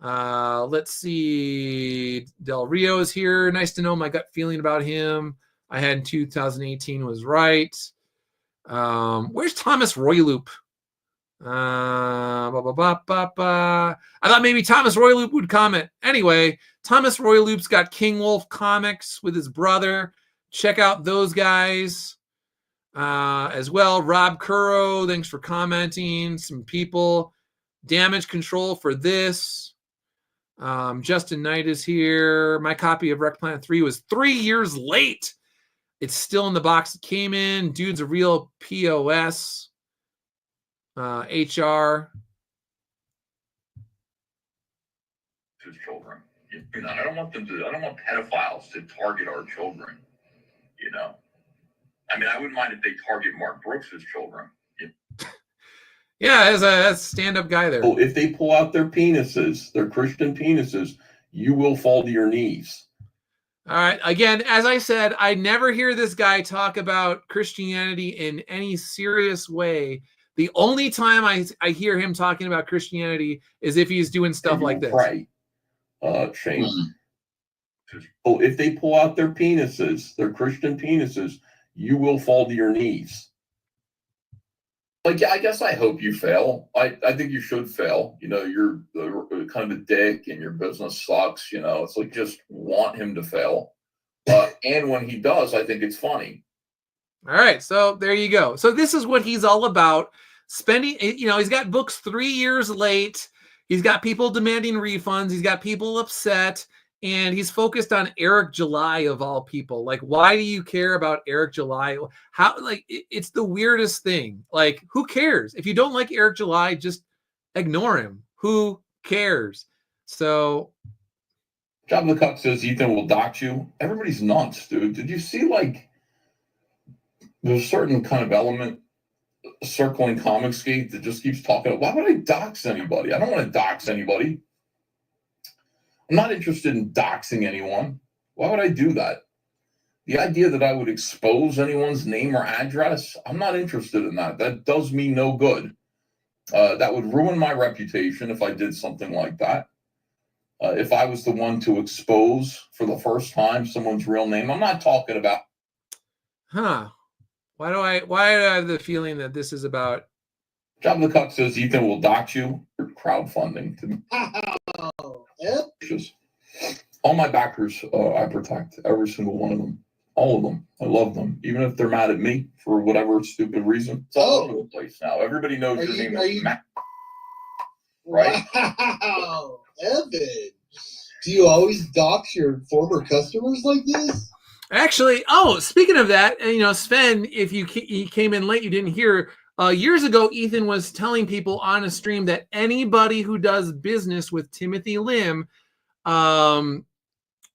Let's see. Del Rio is here. Nice to know my gut feeling about him. I had in 2018 was right. Where's Thomas Royloop? I thought maybe Thomas Royloop would comment. Anyway, Thomas Royloop's got King Wolf Comics with his brother. Check out those guys. As well, Rob Curro, thanks for commenting. Some people. Damage Control for this. Justin Knight is here. My copy of Wreck Planet 3 was 3 years late. It's still in the box it came in. Dude's a real POS. HR. His children. You know, I don't want pedophiles to target our children. You know. I mean, I wouldn't mind if they target Mark Brooks's children. Yeah, as a stand-up guy there. Oh, if they pull out their penises, their Christian penises, you will fall to your knees. All right. Again, as I said, I never hear this guy talk about Christianity in any serious way. The only time I hear him talking about Christianity is if he's doing stuff like this. Pray, Shane. Oh, if they pull out their penises, their Christian penises, you will fall to your knees. Like, I guess I hope you fail. I think you should fail. You know, you're kind of a dick and your business sucks. You know, it's like just want him to fail. And when he does, I think it's funny. All right. So there you go. So this is what he's all about. Spending, you know, he's got books 3 years late. He's got people demanding refunds. He's got people upset. And he's focused on Eric July of all people. Like, why do you care about Eric July? How, like, it's the weirdest thing. Like, who cares? If you don't like Eric July, just ignore him. Who cares? So, Job the Cuck says Ethan will dox you. Everybody's nuts, dude. Did you see, like, there's a certain kind of element circling Comicsgate that just keeps talking. Why would I dox anybody? I don't want to dox anybody. I'm not interested in doxing anyone. Why would I do that? The idea that I would expose anyone's name or address, I'm not interested in that. That does me no good. That would ruin my reputation if I did something like that. If I was the one to expose for the first time someone's real name, I'm not talking about. Huh. Why do I have the feeling that this is about? Job of the Cuck says Ethan will dox you for crowdfunding. All my backers, I protect every single one of them. All of them. I love them. Even if they're mad at me for whatever stupid reason. It's all over the place now. Everybody knows your name is Matt. Right? Wow, Evan. Do you always dox your former customers like this? Actually, speaking of that, Sven, if you came in late, you didn't hear. Years ago, Ethan was telling people on a stream that anybody who does business with Timothy Lim,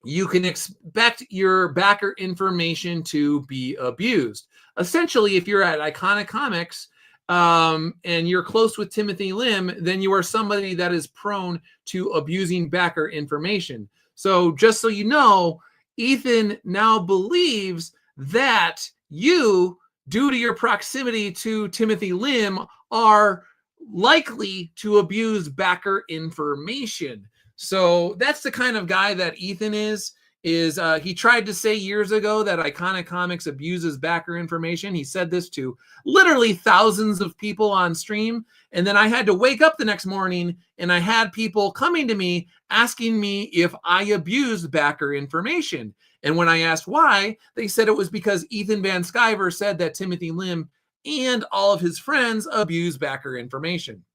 you can expect your backer information to be abused. Essentially, if you're at Iconic Comics and you're close with Timothy Lim, then you are somebody that is prone to abusing backer information. So just so you know, Ethan now believes that you, due to your proximity to Timothy Lim, are likely to abuse backer information. So that's the kind of guy that Ethan is he tried to say years ago that Iconic Comics abuses backer information. He said this to literally thousands of people on stream. And then I had to wake up the next morning and I had people coming to me asking me if I abused backer information. And when I asked why, they said it was because Ethan Van Sciver said that Timothy Lim and all of his friends abuse backer information.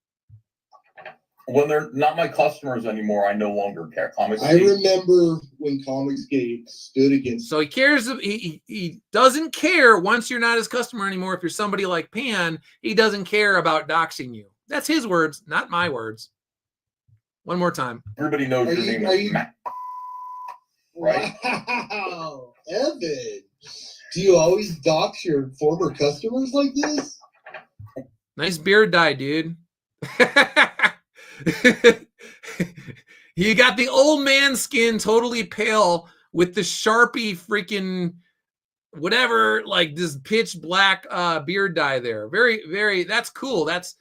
When they're not my customers anymore, I no longer care. I remember when Comicsgate stood against. So he cares. He doesn't care once you're not his customer anymore. If you're somebody like Pan, he doesn't care about doxing you. That's his words, not my words. One more time. Everybody knows your name is Matt. Right? Wow, Evan. Do you always dox your former customers like this? Nice beard dye, dude. You got the old man skin, totally pale, with the Sharpie freaking whatever, like this pitch black beard dye there. Very, very. That's cool. That's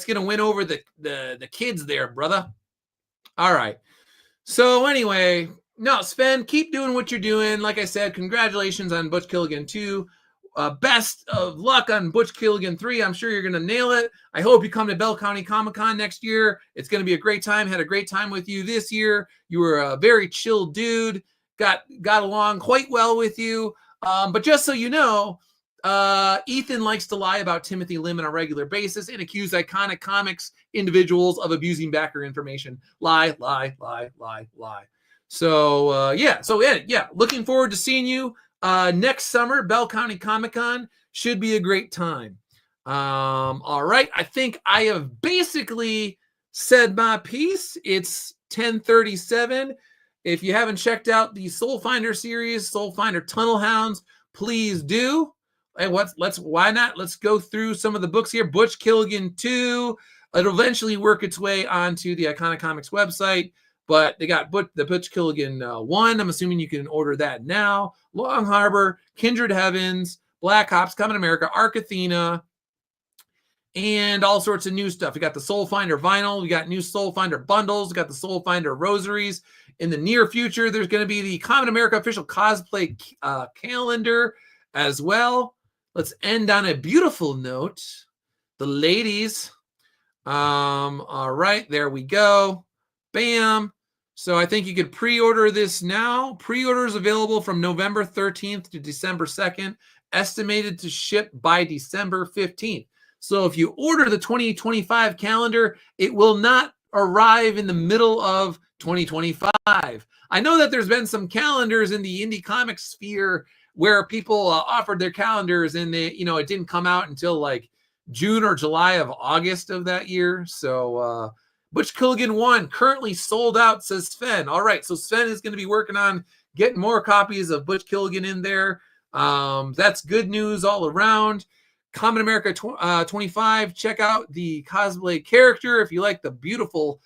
gonna win over the kids there, brother. All right. So anyway, no, Sven, keep doing what you're doing. Like I said, congratulations on Butch Killigan 2. Best of luck on Butch Killigan 3. I'm sure you're going to nail it. I hope you come to Bell County Comic Con next year. It's going to be a great time. Had a great time with you this year. You were a very chill dude. Got along quite well with you. But just so you know, Ethan likes to lie about Timothy Lim on a regular basis and accuse Iconic Comics individuals of abusing backer information. Lie, lie, lie, lie, lie. So, yeah. Looking forward to seeing you next summer. Bell County Comic Con should be a great time. All right. I think I have basically said my piece. It's 10:37. If you haven't checked out the Soul Finder series, Soul Finder Tunnel Hounds, please do. And why not? Let's go through some of the books here. Butch Killigan 2. It'll eventually work its way onto the Iconic Comics website. But they got the Butch Killigan 1. I'm assuming you can order that now. Long Harbor, Kindred Heavens, Black Ops, Kamen America, Arc Athena, and all sorts of new stuff. We got the Soul Finder vinyl. We got new Soul Finder bundles. We got the Soul Finder rosaries. In the near future, there's going to be the Kamen America official cosplay calendar as well. Let's end on a beautiful note. The ladies. All right, there we go. Bam. So I think you could pre-order this now. Pre-order is available from November 13th to December 2nd, estimated to ship by December 15th. So if you order the 2025 calendar, it will not arrive in the middle of 2025. I know that there's been some calendars in the indie comic sphere where people offered their calendars and they, it didn't come out until like June or July of August of that year. So, Butch Killigan 1 currently sold out, says Sven. All right, so Sven is going to be working on getting more copies of Butch Killigan in there. That's good news all around. Kamen America 25, check out the cosplay character if you like the beautiful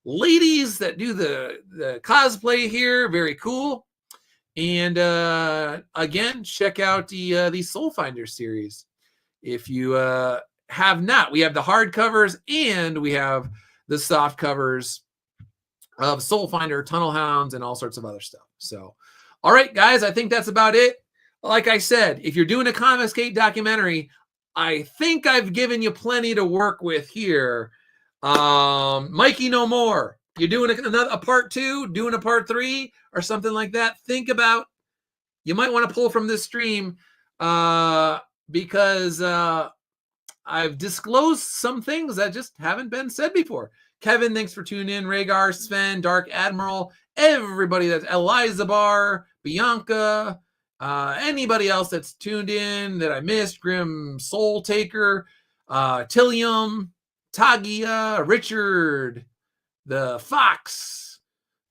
ladies that do the cosplay here. Very cool. And again, check out the Soul Finder series. If you have not, we have the hardcovers and we have the soft covers of Soul Finder, Tunnel Hounds, and all sorts of other stuff. So, all right, guys, I think that's about it. Like I said, if you're doing a Comicsgate documentary, I think I've given you plenty to work with here. Mikey No More. You're doing a part 2, doing a part 3, or something like that. Think about, you might want to pull from this stream because I've disclosed some things that just haven't been said before. Kevin, thanks for tuning in. Rhaegar, Sven, Dark Admiral, everybody that's Eliza Bar, Bianca, anybody else that's tuned in that I missed, Grim Soul Taker, Tillium, Tagia, Richard, the Fox,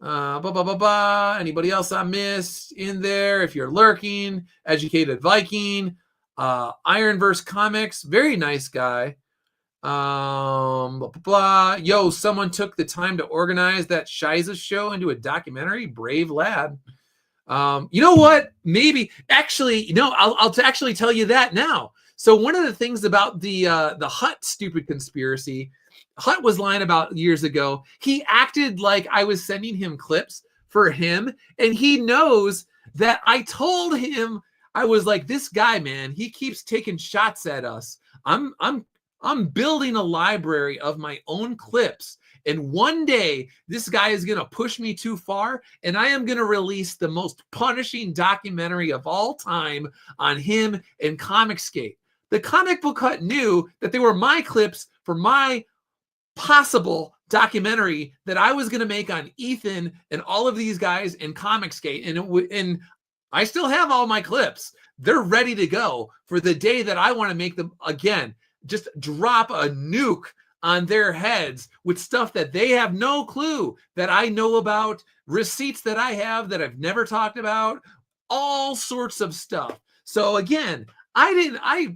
anybody else I missed in there? If you're lurking, Educated Viking, Ironverse Comics, very nice guy. Yo, someone took the time to organize that Shiza show into a documentary. Brave lad. You know what? Maybe actually, I'll actually tell you that now. So one of the things about the Hutt stupid conspiracy, Hutt was lying about years ago. He acted like I was sending him clips for him, and he knows that I told him, I was like, this guy, man, he keeps taking shots at us. I'm building a library of my own clips. And one day, this guy is going to push me too far, and I am going to release the most punishing documentary of all time on him and Comicsgate. The Comic Book Hut knew that they were my clips for my possible documentary that I was going to make on Ethan and all of these guys in Comicsgate. And I still have all my clips. They're ready to go for the day that I want to make them again. Just drop a nuke on their heads with stuff that they have no clue that I know about, receipts that I have that I've never talked about, all sorts of stuff. So again, I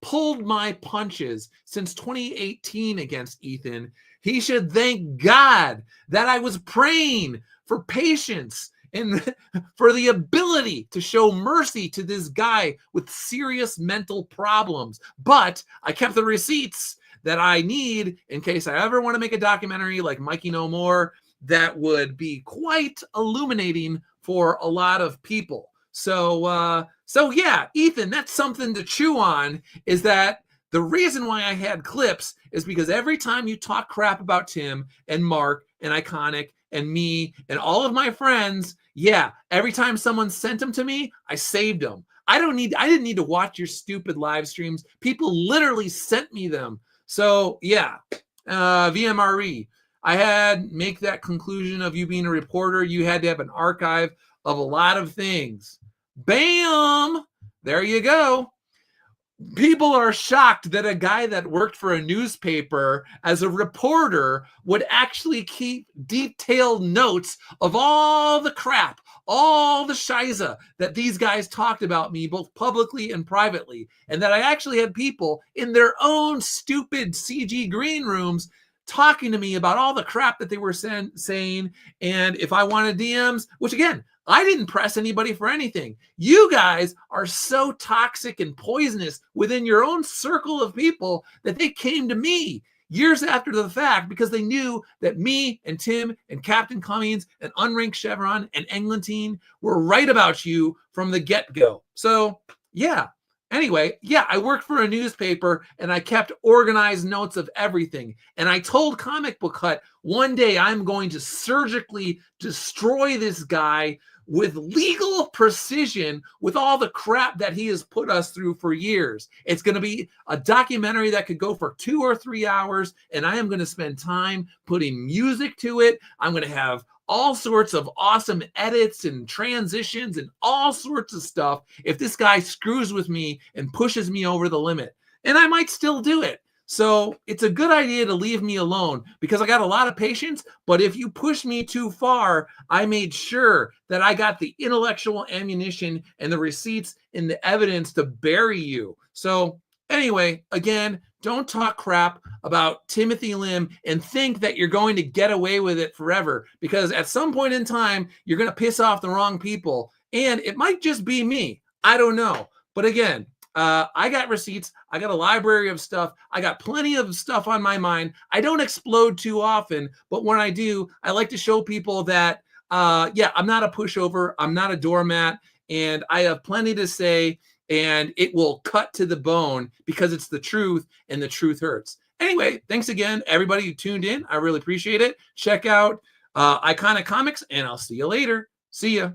pulled my punches since 2018 against Ethan. He should thank God that I was praying for patience and for the ability to show mercy to this guy with serious mental problems. But I kept the receipts that I need in case I ever want to make a documentary like Mikey No More that would be quite illuminating for a lot of people. So yeah, Ethan, that's something to chew on, is that the reason why I had clips is because every time you talk crap about Tim and Mark and Iconic and me and all of my friends, yeah, every time someone sent them to me, I saved them. I didn't need to watch your stupid live streams. People literally sent me them. So yeah, VMRE. I had make that conclusion of you being a reporter. You had to have an archive of a lot of things. Bam! There you go. People are shocked that a guy that worked for a newspaper as a reporter would actually keep detailed notes of all the crap, all the shiza that these guys talked about me, both publicly and privately, and that I actually had people in their own stupid CG green rooms talking to me about all the crap that they were saying. And if I wanted DMs, which again, I didn't press anybody for anything. You guys are so toxic and poisonous within your own circle of people that they came to me years after the fact because they knew that me and Tim and Captain Cummings and Unranked Chevron and Eglantine were right about you from the get-go. So, yeah. Anyway, yeah, I worked for a newspaper and I kept organized notes of everything. And I told Comic Book Hut, one day I'm going to surgically destroy this guy with legal precision with all the crap that he has put us through for years. It's going to be a documentary that could go for 2 or 3 hours, and I am going to spend time putting music to it. I'm going to have all sorts of awesome edits and transitions and all sorts of stuff if this guy screws with me and pushes me over the limit. And I might still do it. So it's a good idea to leave me alone because I got a lot of patience. But if you push me too far, I made sure that I got the intellectual ammunition and the receipts and the evidence to bury you. So anyway, again, don't talk crap about Timothy Lim and think that you're going to get away with it forever, because at some point in time, you're going to piss off the wrong people. And it might just be me. I don't know. But again, I got receipts. I got a library of stuff. I got plenty of stuff on my mind. I don't explode too often, but when I do, I like to show people that, yeah, I'm not a pushover. I'm not a doormat, and I have plenty to say, and it will cut to the bone because it's the truth, and the truth hurts. Anyway, thanks again, everybody who tuned in. I really appreciate it. Check out Iconic Comics, and I'll see you later. See ya.